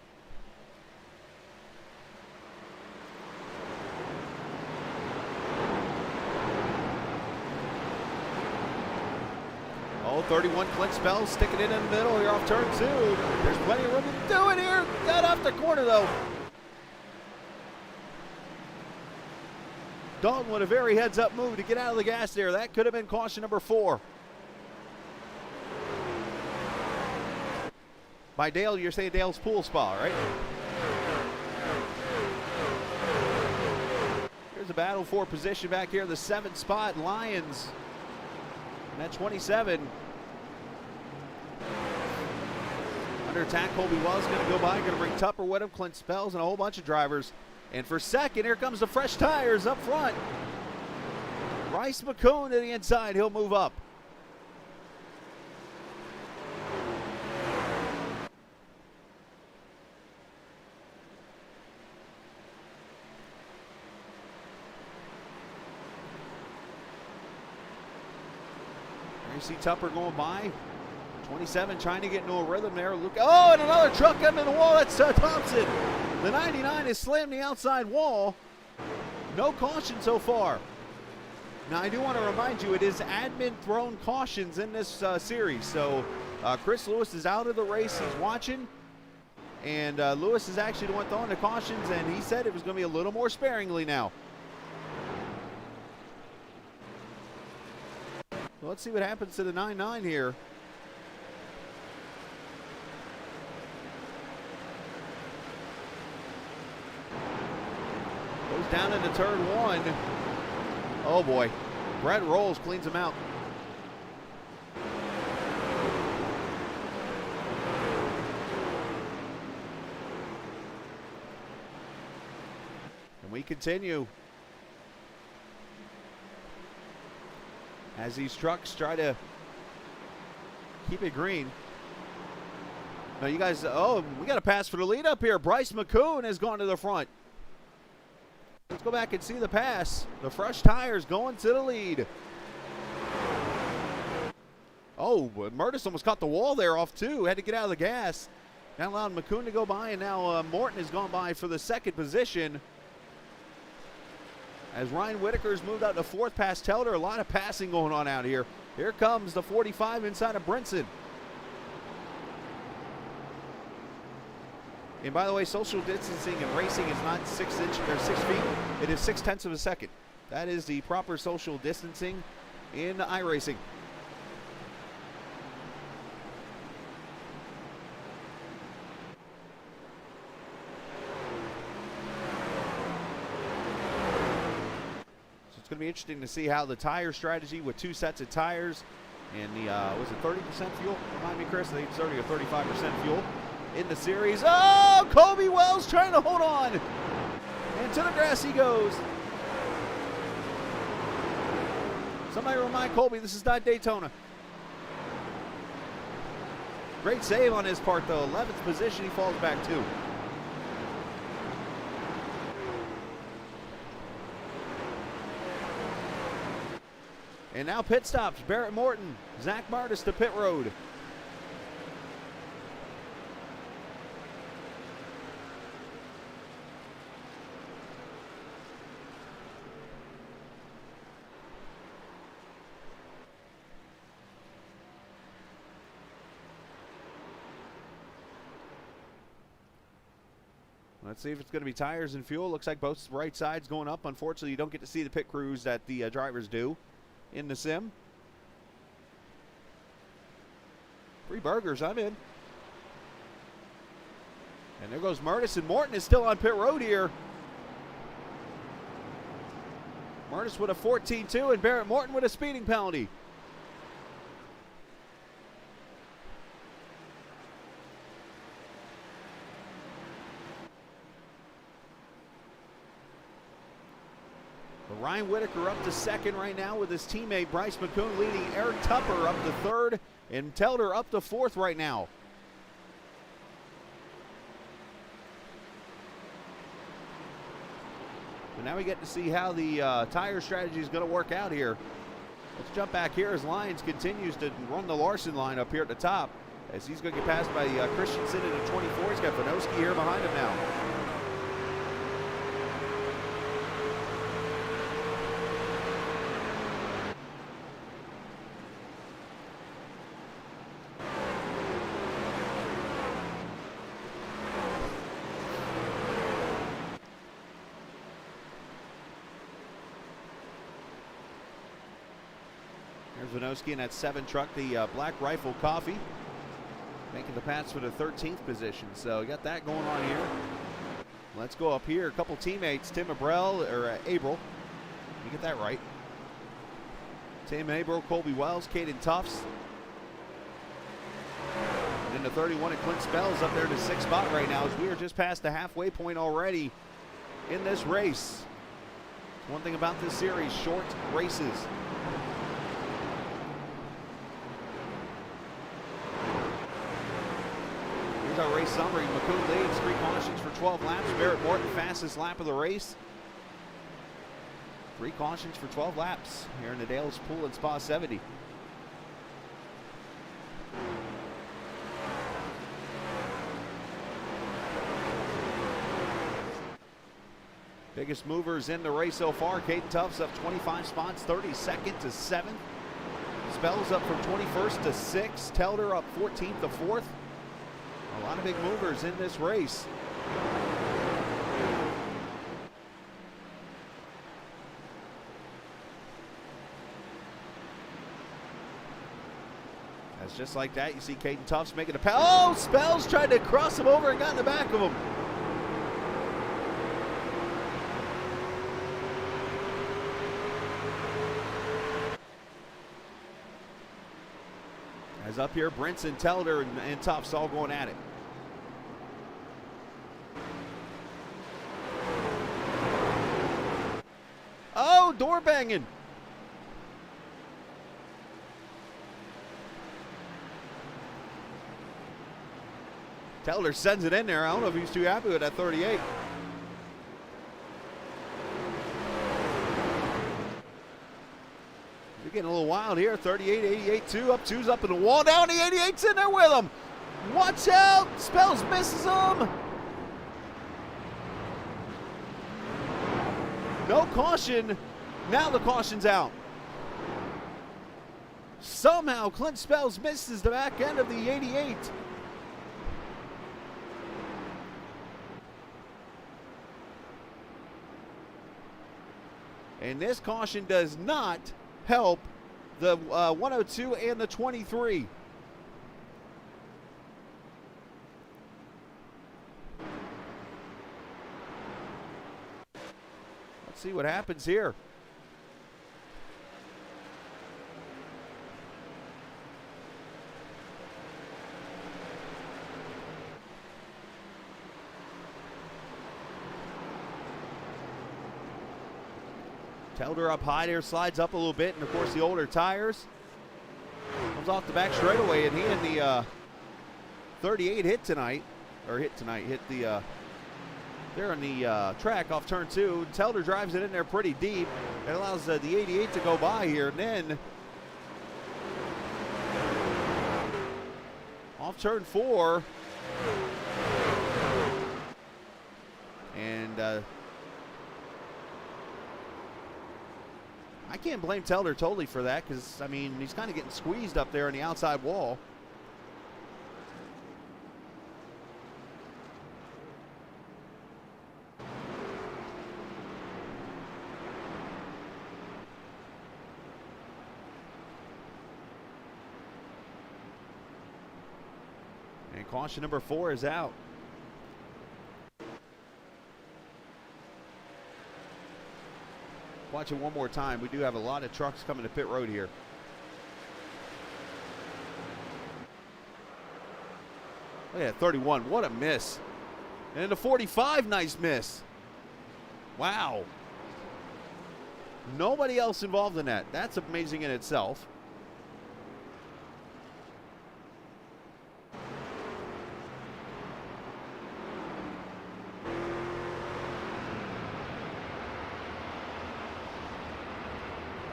31, Clint Spells sticking it in the middle here off turn 2. There's plenty of room to do it here. Got off the corner though. Dalton with a very heads-up move to get out of the gas there. That could have been caution number 4. By Dale, you're saying Dale's Pool Spa, right? Here's a battle for position back here in the 7th spot. Lions. And at 27. Under attack, Colby Wells going to go by. Going to bring Tupper with him, Clint Spells, and a whole bunch of drivers. And for second, here comes the fresh tires up front. Bryce McCoon to the inside. He'll move up. There you see Tupper going by. 27 trying to get into a rhythm there. Look, oh, and another truck coming in the wall. That's Thompson. The 99 has slammed the outside wall. No caution so far. Now, I do want to remind you, it is admin thrown cautions in this series. So, Chris Lewis is out of the race. He's watching. And Lewis is actually the one throwing the cautions, and he said it was going to be a little more sparingly now. Well, let's see what happens to the 9-9 here. Goes down into turn 1. Oh boy. Brett Rolls cleans him out. And we continue as these trucks try to keep it green. Now you guys, oh, we got a pass for the lead up here. Bryce McCoon has gone to the front. Let's go back and see the pass. The fresh tires going to the lead. Oh, Murtis almost caught the wall there off too. Had to get out of the gas. That allowed McCoon to go by, and now Morton has gone by for the 2nd position. As Ryan Whitaker's moved out to 4th past Telder. A lot of passing going on out here. Here comes the 45 inside of Brinson. And by the way, social distancing in racing is not 6 inches or 6 feet. It is 0.6 of a second. That is the proper social distancing in iRacing. So it's going to be interesting to see how the tire strategy with 2 sets of tires and the was it 30% fuel? Remind me, Chris. I think it's 30 or 35% fuel in the series. Oh, Colby Wells trying to hold on. And to the grass he goes. Somebody remind Colby this is not Daytona. Great save on his part though. 11th position, he falls back to. And now pit stops. Barrett Morton, Zach Martis to pit road. Let's see if it's going to be tires and fuel. Looks like both right sides going up. Unfortunately, you don't get to see the pit crews that the drivers do in the sim. Free burgers, I'm in. And there goes Murtis, and Morton is still on pit road here. Murtis with a 14-2 and Barrett Morton with a speeding penalty. Ryan Whitaker up to 2nd right now with his teammate Bryce McCoon leading. Eric Tupper up to 3rd and Telder up to 4th right now. But now we get to see how the tire strategy is going to work out here. Let's jump back here as Lyons continues to run the Larson line up here at the top as he's going to get passed by Christensen in the 24. He's got Vanoski here behind him now. Vinoski in that 7 truck, the Black Rifle Coffee, making the pass for the 13th position. So we got that going on here. Let's go up here. A couple teammates, Tim Abrell, or Abril. Let me get that right. Tim Abril, Colby Wells, Caden Tufts. And then the 31 at Clint Spells up there in the 6th spot right now, as we are just past the halfway point already in this race. One thing about this series, short races. Here's our race summary. McCoon leads, 3 cautions for 12 laps. Barrett Morton, fastest lap of the race. 3 cautions for 12 laps here in the Dales Pool and Spa 70. Biggest movers in the race so far. Caden Tufts up 25 spots, 32nd to 7th. Spells up from 21st to 6th. Telder up 14th to 4th. A lot of big movers in this race. That's just like that. You see Caden Tufts making a pass. Oh, Spells tried to cross him over and got in the back of him. As up here, Brinson, Telder, and Tufts all going at it. Oh, door banging. Telder sends it in there. I don't know if he's too happy with that 38. We're getting a little wild here. 38, 88, 2 up, 2's up in the wall. Down, the 88's in there with him. Watch out. Spells misses him. No caution. Now the caution's out. Somehow Clint Spells misses the back end of the 88. And this caution does not help the 102 and the 23. Let's see what happens here. Telder up high there, slides up a little bit, and of course the older tires. Comes off the back straightaway, and he and the 38 hit the, they're on the track off turn 2. Telder drives it in there pretty deep. It allows the 88 to go by here, and then off turn 4. And I can't blame Telder totally for that, because, I mean, he's kind of getting squeezed up there on the outside wall. And caution number 4 is out. Watch it one more time. We do have a lot of trucks coming to pit road here. Look at that 31. What a miss. And the 45, nice miss. Wow. Nobody else involved in that. That's amazing in itself.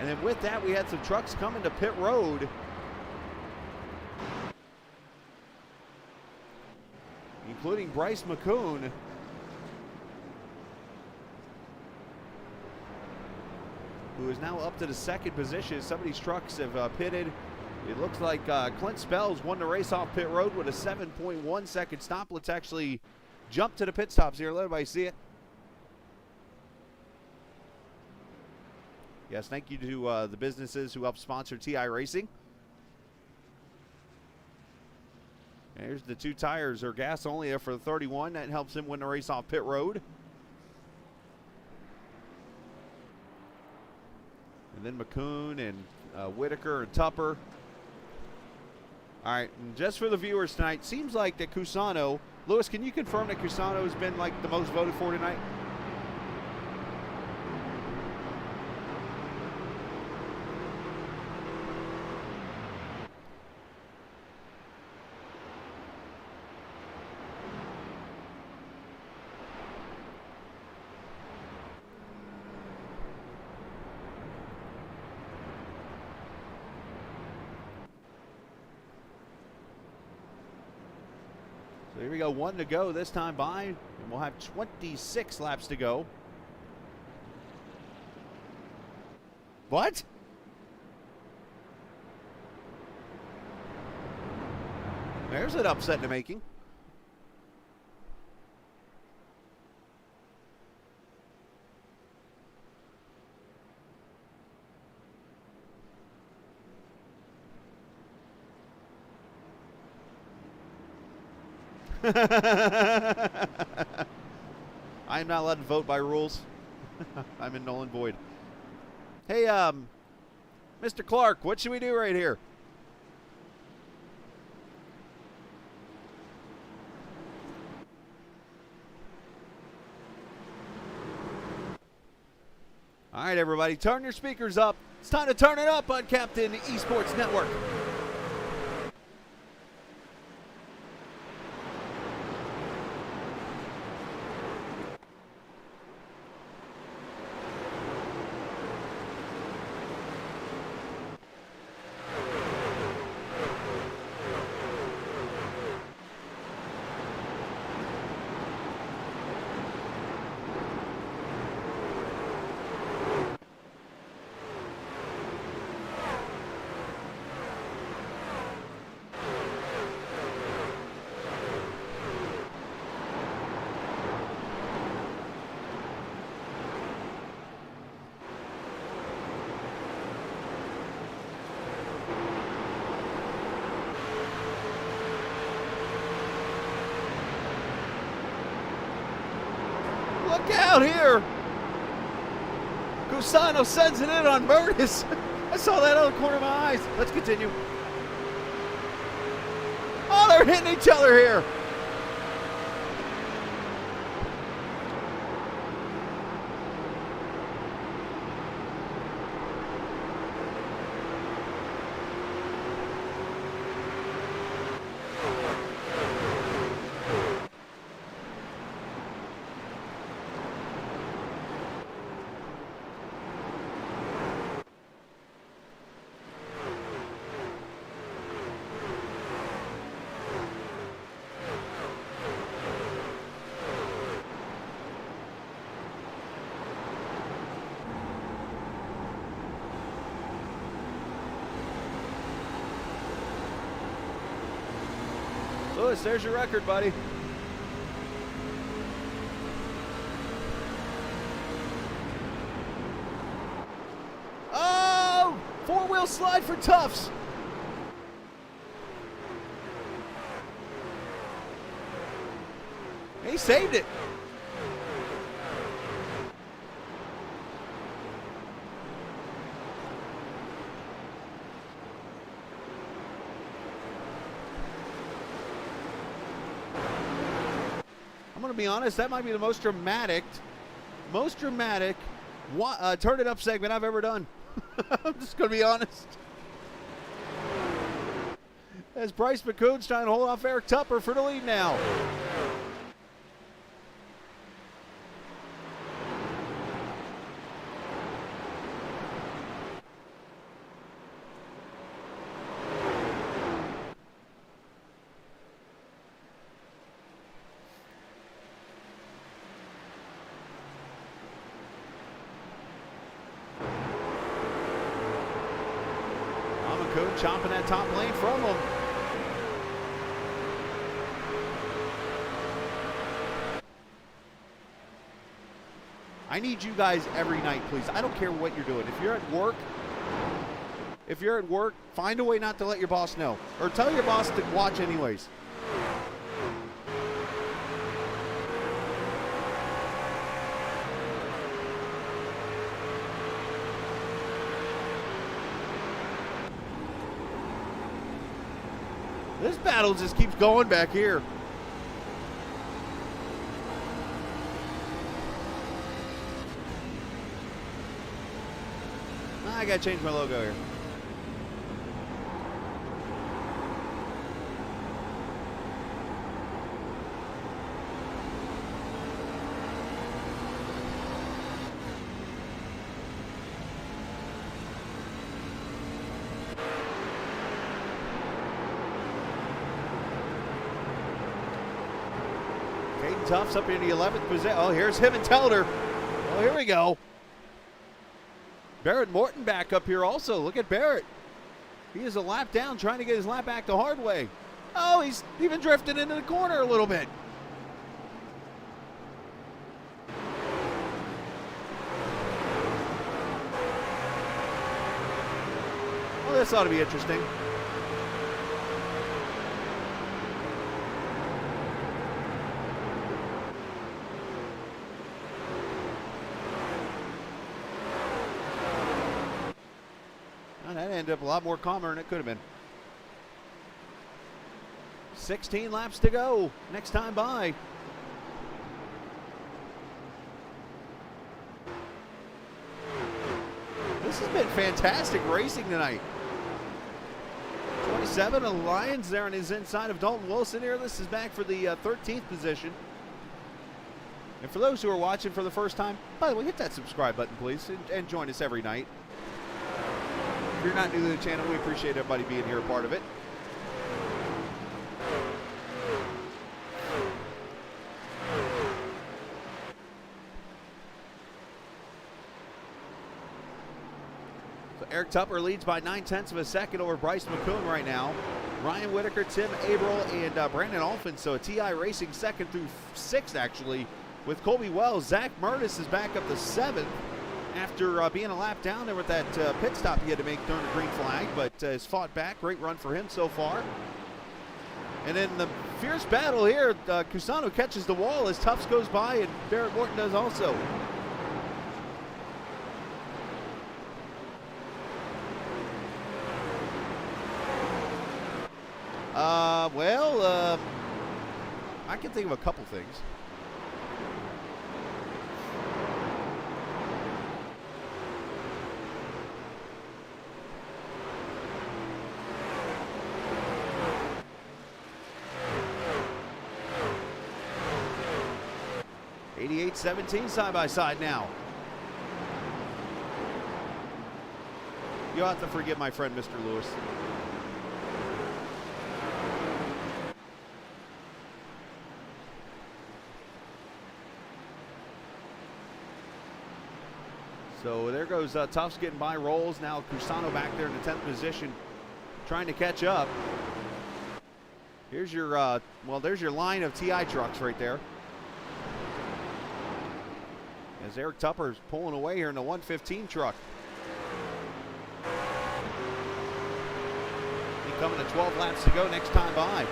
And then with that, we had some trucks coming to pit road. Including Bryce McCoon. Who is now up to the 2nd position. Some of these trucks have pitted. It looks like Clint Spells won the race off pit road with a 7.1 second stop. Let's actually jump to the pit stops here. Let everybody see it. Yes, thank you to the businesses who help sponsor TI Racing. There's the 2 tires are gas only there for the 31. That helps him win the race off pit road. And then McCoon and Whitaker and Tupper. All right, and just for the viewers tonight, seems like that Cusano, Lewis, can you confirm that Cusano has been like the most voted for tonight? So here we go, 1 to go this time by, and we'll have 26 laps to go. What? There's an upset in the making. I am not allowed to vote by rules. I'm in null and void. Hey, Mr. Clark, what should we do right here? All right, everybody, turn your speakers up. It's time to turn it up on Captain Esports Network. Look out here! Cusano sends it in on Murtis. I saw that out of the corner of my eyes. Let's continue. Oh, they're hitting each other here. Lewis, there's your record, buddy. Oh! Four-wheel slide for Tufts. He saved it. I'm going to be honest, that might be the most dramatic turn it up segment I've ever done. I'm just going to be honest. As Bryce McCoon's trying to hold off Eric Tupper for the lead now. Chomping that top lane from him. I need you guys every night, please. I don't care what you're doing. If you're at work, find a way not to let your boss know. Or tell your boss to watch anyways. This battle just keeps going back here. I gotta change my logo here. Tufts up in the 11th position. Oh, here's him and Telder. Oh, here we go. Barrett Morton back up here also. Look at Barrett. He is a lap down trying to get his lap back the hard way. Oh, he's even drifting into the corner a little bit. Well, this ought to be interesting. That ended up a lot more calmer than it could have been. 16 laps to go. Next time by. This has been fantastic racing tonight. 27 of the Lions there on his inside of Dalton Wilson here. This is back for the 13th position. And for those who are watching for the first time, by the way, hit that subscribe button, please, and join us every night. If you're not new to the channel, we appreciate everybody being here a part of it. So Eric Tupper leads by 9/10 of a second over Bryce McCoon right now. Ryan Whitaker, Tim Averill, and Brandon Alphin. So a TI Racing second through sixth, actually, with Colby Wells. Zach Murtis is back up to seventh. After being a lap down there with that pit stop he had to make during the green flag, but has fought back. Great run for him so far. And then the fierce battle here, Cusano catches the wall as Tufts goes by, and Barrett Morton does also. I can think of a couple things. .17 side by side now. You'll have to forgive my friend, Mr. Lewis. So there goes Tufts getting by Rolls. Now Cusano back there in the 10th position, trying to catch up. Here's your, well, there's your line of TI trucks right there. As Eric Tupper is pulling away here in the 115 truck. He coming to 12 laps to go next time by.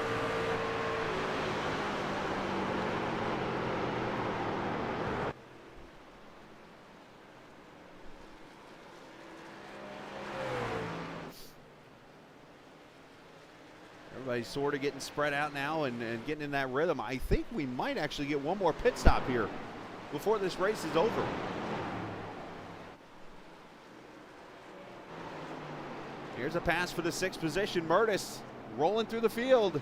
Everybody's sort of getting spread out now and getting in that rhythm. I think we might actually get one more pit stop here before this race is over. Here's a pass for the 6th position. Murtis rolling through the field.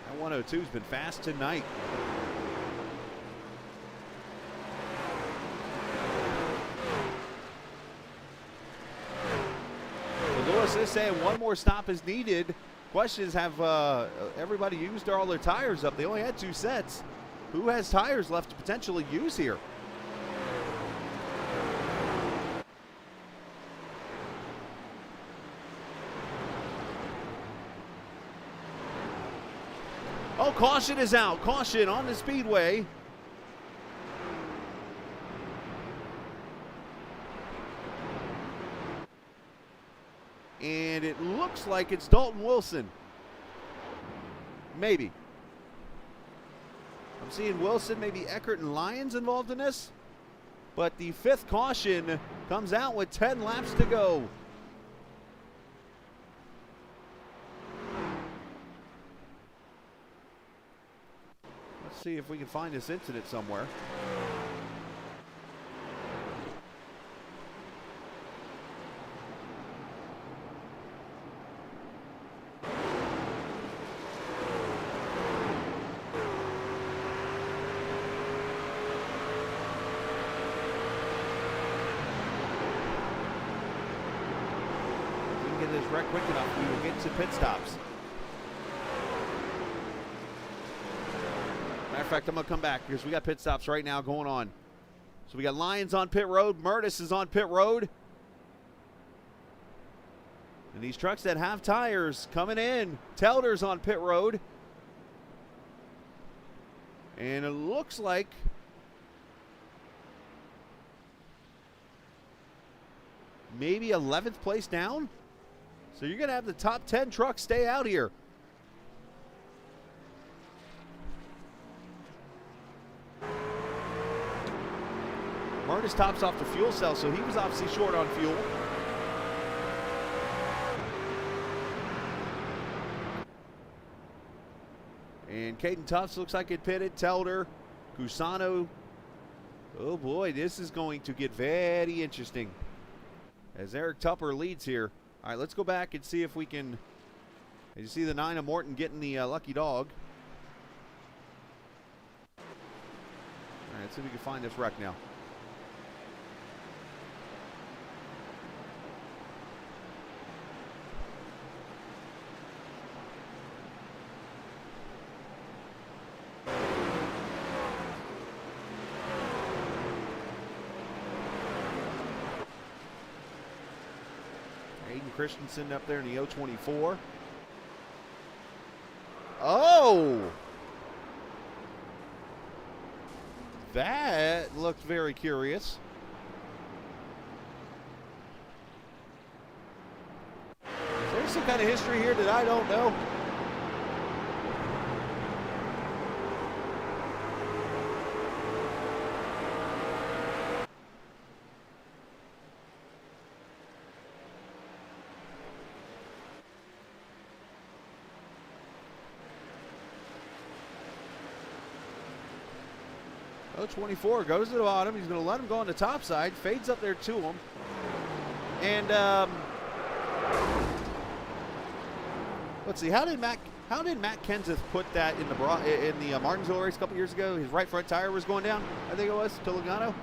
That 102's been fast tonight. They're saying one more stop is needed. Question is, have everybody used all their tires up? They only had 2 sets. Who has tires left to potentially use here? Oh, caution is out. Caution on the Speedway. And it looks like it's Dalton Wilson. Maybe. I'm seeing Wilson, maybe Eckert and Lyons involved in this. But the 5th caution comes out with 10 laps to go. Let's see if we can find this incident somewhere. Get this wreck quick enough, we will get to pit stops. Matter of fact, I'm going to come back because we got pit stops right now going on. So we got Lyons on pit road. Murtis is on pit road. And these trucks that have tires coming in. Telder's on pit road. And it looks like maybe 11th place down. So you're going to have the top 10 trucks stay out here. Murtis tops off the fuel cell, so he was obviously short on fuel. And Caden Tufts looks like it pitted. Telder, Cusano. Oh boy, this is going to get very interesting as Eric Tupper leads here. All right, let's go back and see if we can. You see the 9 of Morton getting the lucky dog. All right, let's see if we can find this wreck now. Christensen up there in the 024. Oh! That looked very curious. Is there some kind of history here that I don't know? – 24 goes to the bottom. He's going to let him go on the top side. Fades up there to him. And let's see. How did Matt Kenseth put that in the Martinsville race a couple years ago? His right front tire was going down, I think it was, to Logano.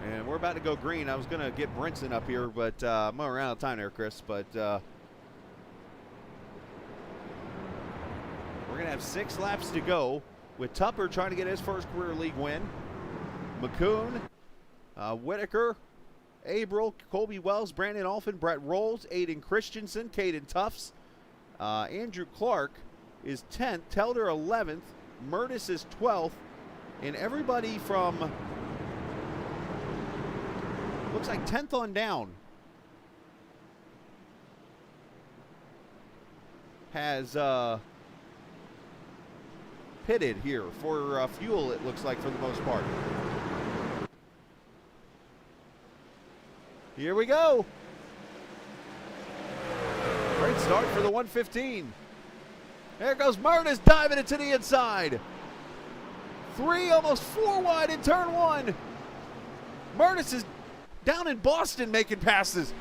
And we're about to go green. I was going to get Brinson up here, but I'm going around out of time there, Chris. But we're going to have 6 laps to go with Tupper trying to get his first career league win. McCoon, Whitaker, Abril, Colby Wells, Brandon Alphin, Brett Rolls, Aiden Christensen, Caden Tufts. Andrew Clark is 10th, Telder 11th, Murtis is 12th, and everybody from looks like 10th on down has pitted here for fuel, it looks like, for the most part. Here we go. Great start for the 115. There goes Murtis diving it to the inside. 3, almost 4 wide in turn 1. Murtis is down in Boston making passes.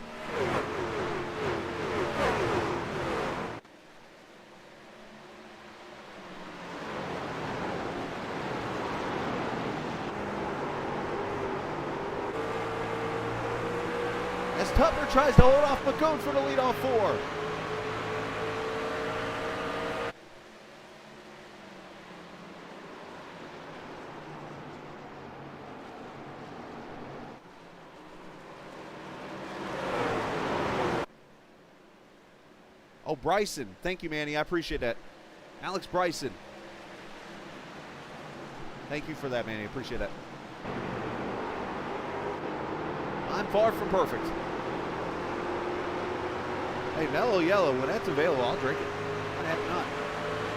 As Tupper tries to hold off McCone for the leadoff 4. Oh, Bryson. Thank you, Manny. I appreciate that. Alex Bryson. Thank you for that, Manny. I appreciate that. I'm far from perfect. Hey, Mellow Yellow, when that's available, I'll drink it. Why the heck not?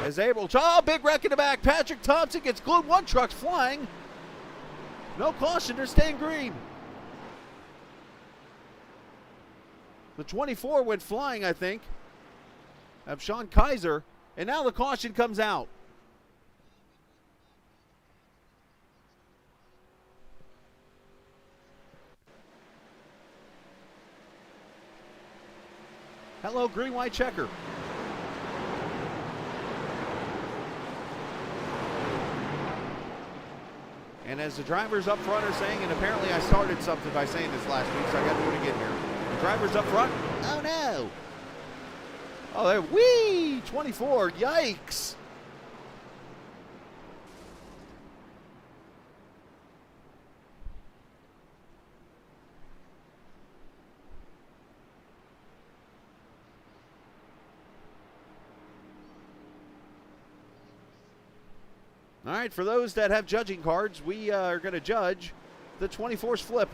As April, oh, big wreck in the back. Patrick Thompson gets glued. One truck's flying. No caution, they're staying green. The 24 went flying, I think, of Sean Kaiser. And now the caution comes out. Hello, green, white checker. And as the drivers up front are saying, and apparently I started something by saying this last week, so I got to do it again here. The drivers up front, oh no. Oh, there, whee, 24, yikes. All right, for those that have judging cards, we are going to judge the 24's flip.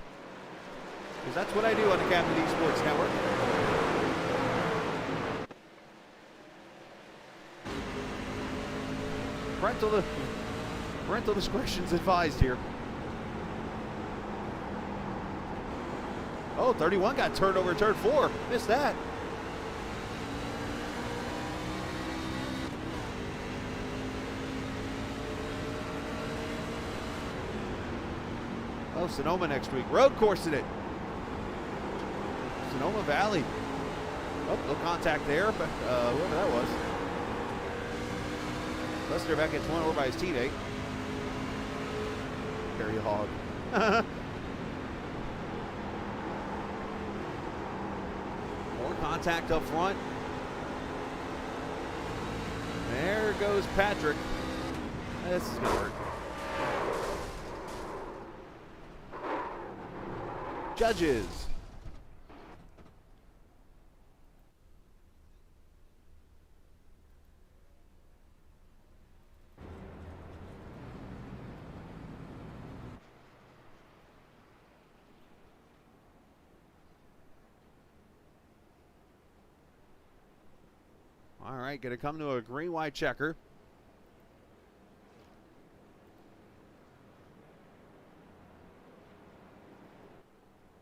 Because that's what I do on the Captain D Sports Network. Parental discretion's advised here. Oh, 31 got turned over turn 4. Missed that. Oh, Sonoma next week. Road coursing it. Sonoma Valley. Oh, no contact there, but whoever that was. Lester back gets one over by his teammate. Harry Hogg. More contact up front. There goes Patrick. This is going to hurt. Judges. All right, going to come to a green-white checker.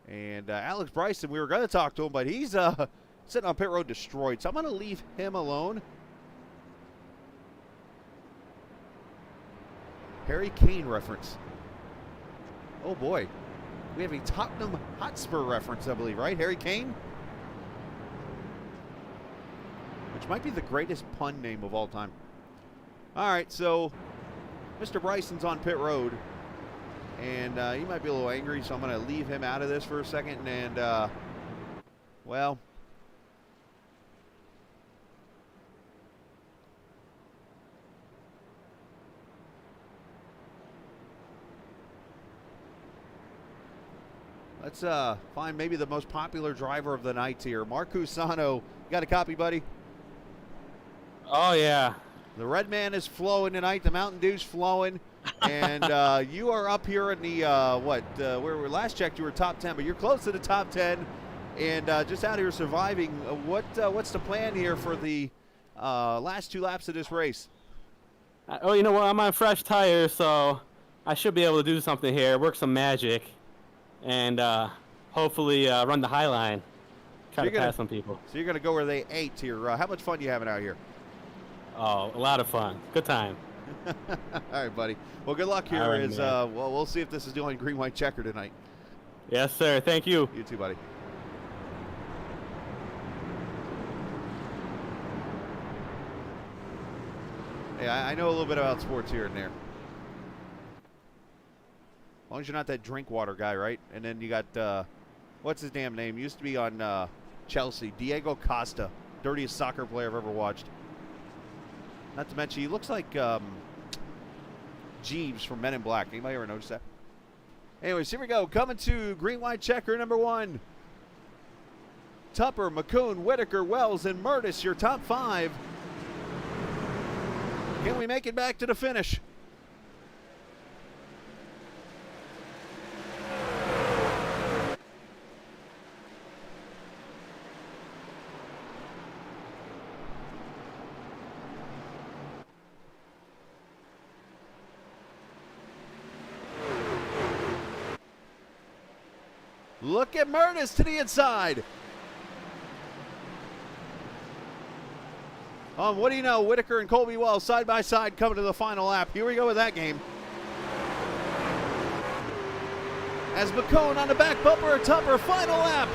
And Alex Bryson, we were going to talk to him, but he's sitting on pit road destroyed. So I'm going to leave him alone. Harry Kane reference. Oh, boy. We have a Tottenham Hotspur reference, I believe, right? Harry Kane? Which might be the greatest pun name of all time. All right, so Mr. Bryson's on pit road. And he might be a little angry, so I'm going to leave him out of this for a second. And, well, let's find maybe the most popular driver of the night here. Mark Cusano, you got a copy, buddy? Oh, yeah. The red man is flowing tonight. The Mountain Dew's flowing. And you are up here in the, where we last checked, you were top 10, but you're close to the top 10 and just out here surviving. What's the plan here for the last 2 laps of this race? Oh, you know what? I'm on fresh tires, so I should be able to do something here, work some magic, and hopefully run the high line. Try to pass some people. So you're going to go where they ate here. How much fun are you having out here? Oh, a lot of fun. Good time. All right, buddy. Well, good luck here. Right, well, we'll see if this is doing green-white checker tonight. Yes, sir. Thank you. You too, buddy. Hey, I know a little bit about sports here and there. As long as you're not that drink water guy, right? And then you got, what's his damn name? Used to be on Chelsea. Diego Costa. Dirtiest soccer player I've ever watched. Not to mention, he looks like Jeeves from Men in Black. Anybody ever notice that? Anyways, here we go. Coming to green-white checker number 1. Tupper, McCoon, Whitaker, Wells, and Murtis, your top 5. Can we make it back to the finish? Look at Murtis to the inside. What do you know? Whitaker and Colby Wells side by side coming to the final lap. Here we go with that game. As McCone on the back bumper of Tupper, final lap.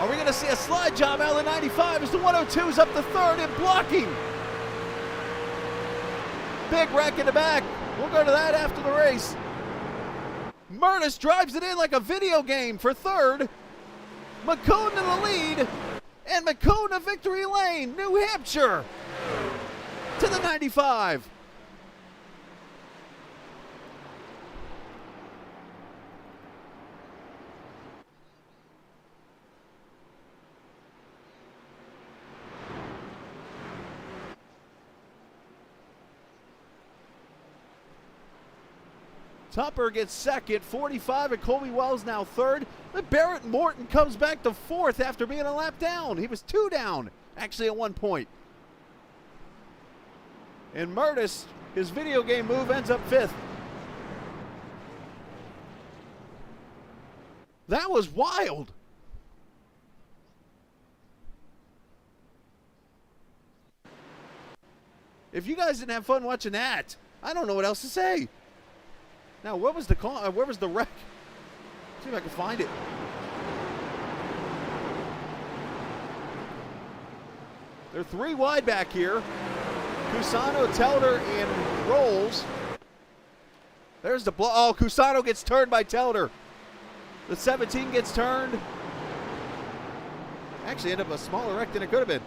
Are we going to see a slide job out of the 95 as the 102's up to third and blocking? Big wreck in the back. We'll go to that after the race. Murtis drives it in like a video game for third. McCone in the lead. And McCone to victory lane. New Hampshire to the 95. Tupper gets second, 45, and Colby Wells now third. But Barrett Morton comes back to fourth after being a lap down. He was 2 down, actually at one point. And Murtis, his video game move, ends up fifth. That was wild. If you guys didn't have fun watching that, I don't know what else to say. Now, what was the call? Where was the wreck? See if I can find it. They're 3 wide back here. Cusano, Telder, and Rolls. There's the blow. Oh, Cusano gets turned by Telder. The 17 gets turned. Actually ended up a smaller wreck than it could have been.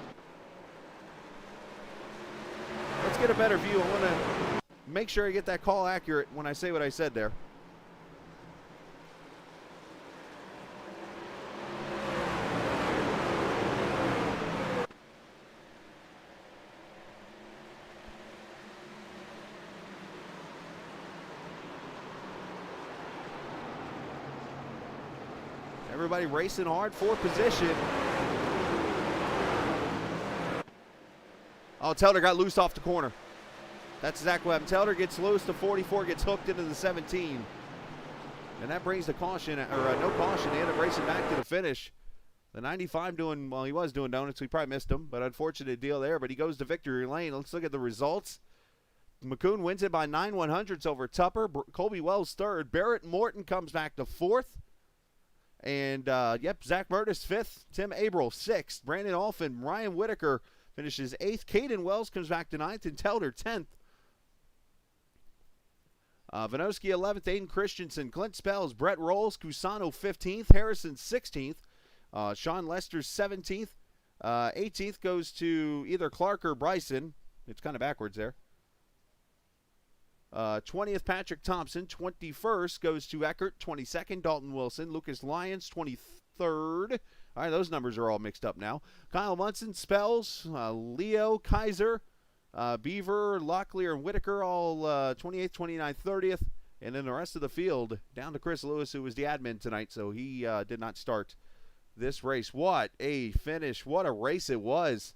Let's get a better view. I want to make sure I get that call accurate when I say what I said there. Everybody racing hard for position. Oh, Telder got loose off the corner. That's exactly what happened. Telder gets loose, the 44 gets hooked into the 17. And that brings the caution, or no caution. They end up racing back to the finish. The 95 doing, well, he was doing donuts. We probably missed him, but unfortunate deal there. But he goes to victory lane. Let's look at the results. McCoon wins it by 9/100ths over Tupper. Colby Wells third. Barrett Morton comes back to fourth. And, Zach Murtis fifth. Tim Abril sixth. Brandon Alphin, Ryan Whitaker finishes eighth. Caden Wells comes back to ninth. And Telder 10th. Vanoski 11th, Aiden Christensen, Clint Spells, Brett Rolls, Cusano 15th, Harrison 16th, Sean Lester 17th, 18th goes to either Clark or Bryson. It's kind of backwards there. 20th, Patrick Thompson. 21st goes to Eckert. 22nd, Dalton Wilson. Lucas Lyons, 23rd. All right, those numbers are all mixed up now. Kyle Munson, Spells, Leo, Kaiser, Beaver, Locklear, and Whitaker all 28th, 29th, 30th. And then the rest of the field down to Chris Lewis, who was the admin tonight, so he did not start this race. What a finish. What a race it was.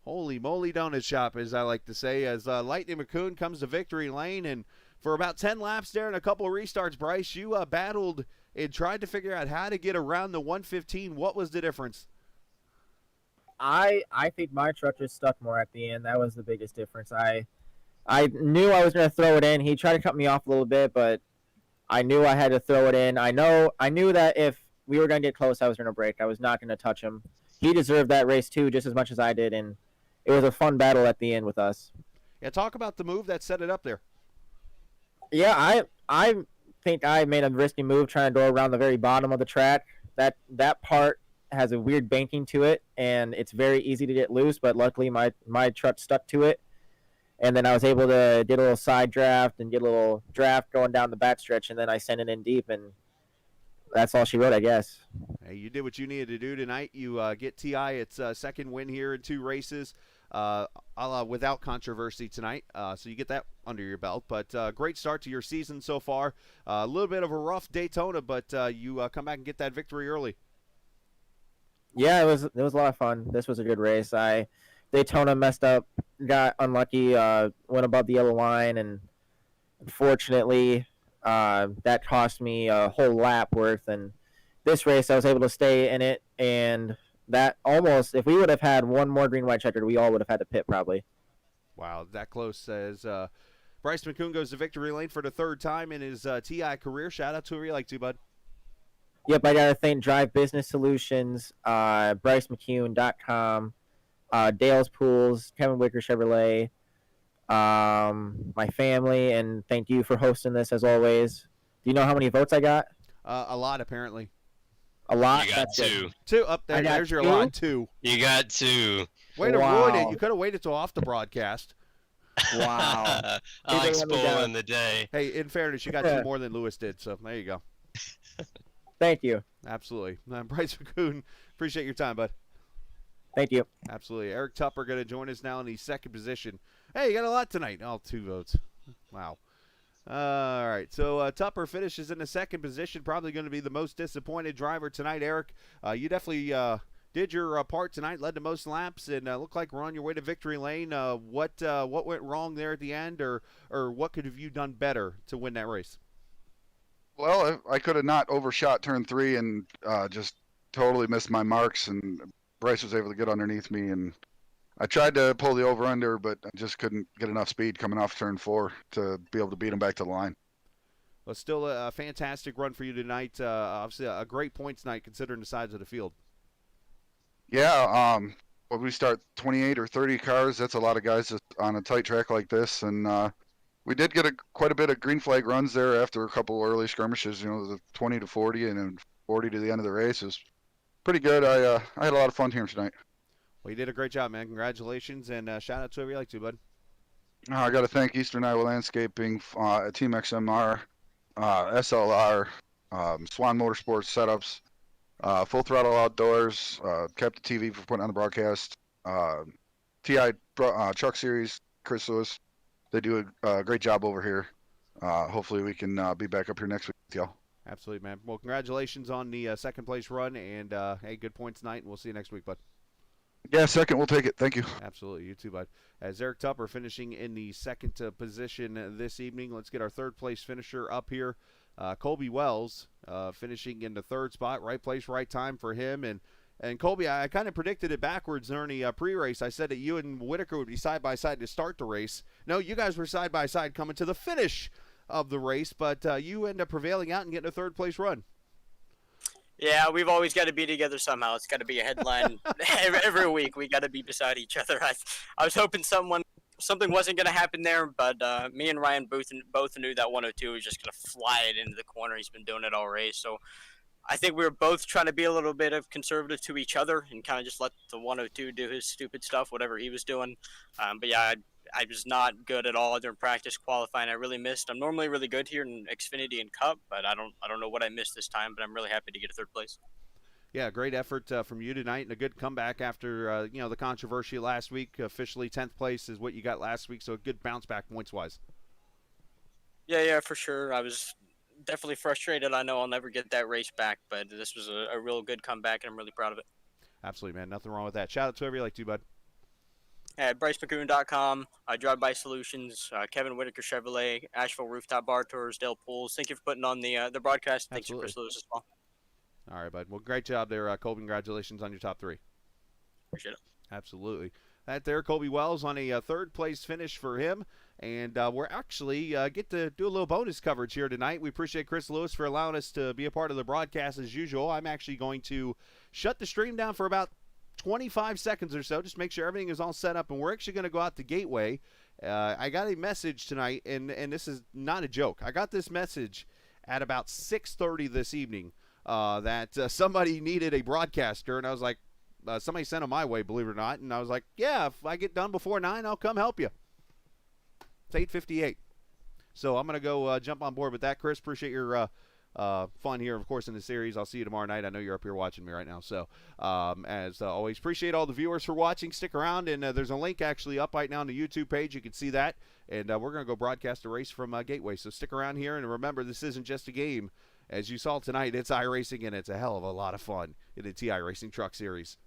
Holy moly donut shop, as I like to say, as Lightning McCoon comes to victory lane. And for about 10 laps there and a couple of restarts, Bryce, you battled and tried to figure out how to get around the 115. What was the difference? I think my truck just stuck more at the end. That was the biggest difference. I knew I was going to throw it in. He tried to cut me off a little bit, but I knew I had to throw it in. I knew that if we were going to get close, I was going to break. I was not going to touch him. He deserved that race too, just as much as I did, and it was a fun battle at the end with us. Yeah, talk about the move that set it up there. Yeah, I think I made a risky move trying to go around the very bottom of the track. That part has a weird banking to it, and it's very easy to get loose. But luckily, my truck stuck to it, and then I was able to get a little side draft and get a little draft going down the backstretch, and then I sent it in deep, and that's all she wrote, I guess. Hey, you did what you needed to do tonight. You get TI its second win here in 2 races without controversy tonight. So you get that under your belt. But great start to your season so far. A little bit of a rough Daytona, but you come back and get that victory early. Yeah, it was a lot of fun. This was a good race. Daytona messed up, got unlucky, went above the yellow line, and unfortunately that cost me a whole lap worth. And this race, I was able to stay in it, and that almost, if we would have had one more green white checkered, we all would have had to pit probably. Wow, that close. Says Bryce McCoon goes to victory lane for the 3rd time in his TI career. Shout out to whoever you like to, bud. Yep, I got to thank Drive Business Solutions, BryceMcCune.com, Dale's Pools, Kevin Whitaker Chevrolet, my family, and thank you for hosting this as always. Do you know how many votes I got? A lot, apparently. A lot? You got That's 2. good. 2 up there. There's your 2? line. 2. You got 2. Way to Wow. ruin it. You could have waited till off the broadcast. Wow. I like People let me down. spoiling the day. Hey, in fairness, you got 2 more than Lewis did, so there you go. Thank you. Absolutely. Bryce McCoon, appreciate your time, bud. Thank you. Absolutely. Eric Tupper going to join us now in the 2nd position. Hey, you got a lot tonight. Oh, 2 votes. Wow. All right. So Tupper finishes in the 2nd position. Probably going to be the most disappointed driver tonight, Eric. You definitely did your part tonight, led the most laps, and looked like we're on your way to victory lane. What went wrong there at the end, or what could have you done better to win that race? Well, I could have not overshot turn 3 and just totally missed my marks, and Bryce was able to get underneath me, and I tried to pull the over-under, but I just couldn't get enough speed coming off turn 4 to be able to beat him back to the line. Well, still a fantastic run for you tonight. Obviously, a great points night considering the size of the field. Yeah, when we start 28 or 30 cars, that's a lot of guys on a tight track like this, and we did get quite a bit of green flag runs there after a couple early skirmishes. You know, the 20 to 40 and then 40 to the end of the race is pretty good. I had a lot of fun here tonight. Well, you did a great job, man. Congratulations, and shout out to whoever you like to, bud. I got to thank Eastern Iowa Landscaping, Team XMR, SLR, Swan Motorsports Setups, Full Throttle Outdoors, Captain TV for putting on the broadcast, TI Truck Series, Chris Lewis. They do a great job over here. Hopefully we can be back up here next week with y'all. Absolutely, man. Well, congratulations on the 2nd place run, and hey, good points tonight, and we'll see you next week, bud. Yeah, 2nd, we'll take it. Thank you. Absolutely. You too, bud. As Eric Tupper finishing in the 2nd position this evening, let's get our 3rd place finisher up here. Colby Wells finishing in the 3rd spot. Right place, right time for him. And Colby, I kind of predicted it backwards during the pre-race. I said that you and Whitaker would be side-by-side to start the race. No, you guys were side-by-side coming to the finish of the race, but you end up prevailing out and getting a 3rd place run. Yeah, we've always got to be together somehow. It's got to be a headline every week. We got to be beside each other. I was hoping something wasn't going to happen there, but me and Ryan both knew that 102 was just going to fly it into the corner. He's been doing it all race, so I think we were both trying to be a little bit of conservative to each other and kind of just let the 102 do his stupid stuff, whatever he was doing. But yeah, I was not good at all during practice qualifying. I really missed. I'm normally really good here in Xfinity and Cup, but I don't know what I missed this time. But I'm really happy to get a 3rd place. Yeah, great effort from you tonight, and a good comeback after the controversy last week. Officially 10th place is what you got last week, so a good bounce back points wise. Yeah, for sure. I was definitely frustrated. I know I'll never get that race back, but this was a real good comeback, and I'm really proud of it. Absolutely, man. Nothing wrong with that. Shout out to whoever you like to, bud. At BryceMcCoon.com, Drive By Solutions, Kevin Whitaker Chevrolet, Asheville Rooftop Bar Tours, Dale Pools. Thank you for putting on the broadcast. Thanks to Chris Lewis as well. All right, bud. Well, great job there, Colby. Congratulations on your top 3. Appreciate it. Absolutely. That there, Colby Wells on a 3rd place finish for him. And we're actually get to do a little bonus coverage here tonight. We appreciate Chris Lewis for allowing us to be a part of the broadcast as usual. I'm actually going to shut the stream down for about 25 seconds or so, just make sure everything is all set up, and we're actually going to go out to Gateway. I got a message tonight, and this is not a joke. I got this message at about 6:30 this evening that somebody needed a broadcaster, and I was like, somebody sent them my way, believe it or not, and I was like, yeah, if I get done before 9, I'll come help you. It's 8:58. So I'm going to go jump on board with that. Chris, appreciate your fun here, of course, in the series. I'll see you tomorrow night. I know you're up here watching me right now. So as always, appreciate all the viewers for watching. Stick around, and there's a link actually up right now on the YouTube page. You can see that. And we're going to go broadcast a race from Gateway. So stick around here, and remember, this isn't just a game. As you saw tonight, it's iRacing, and it's a hell of a lot of fun in the TI Racing Truck Series.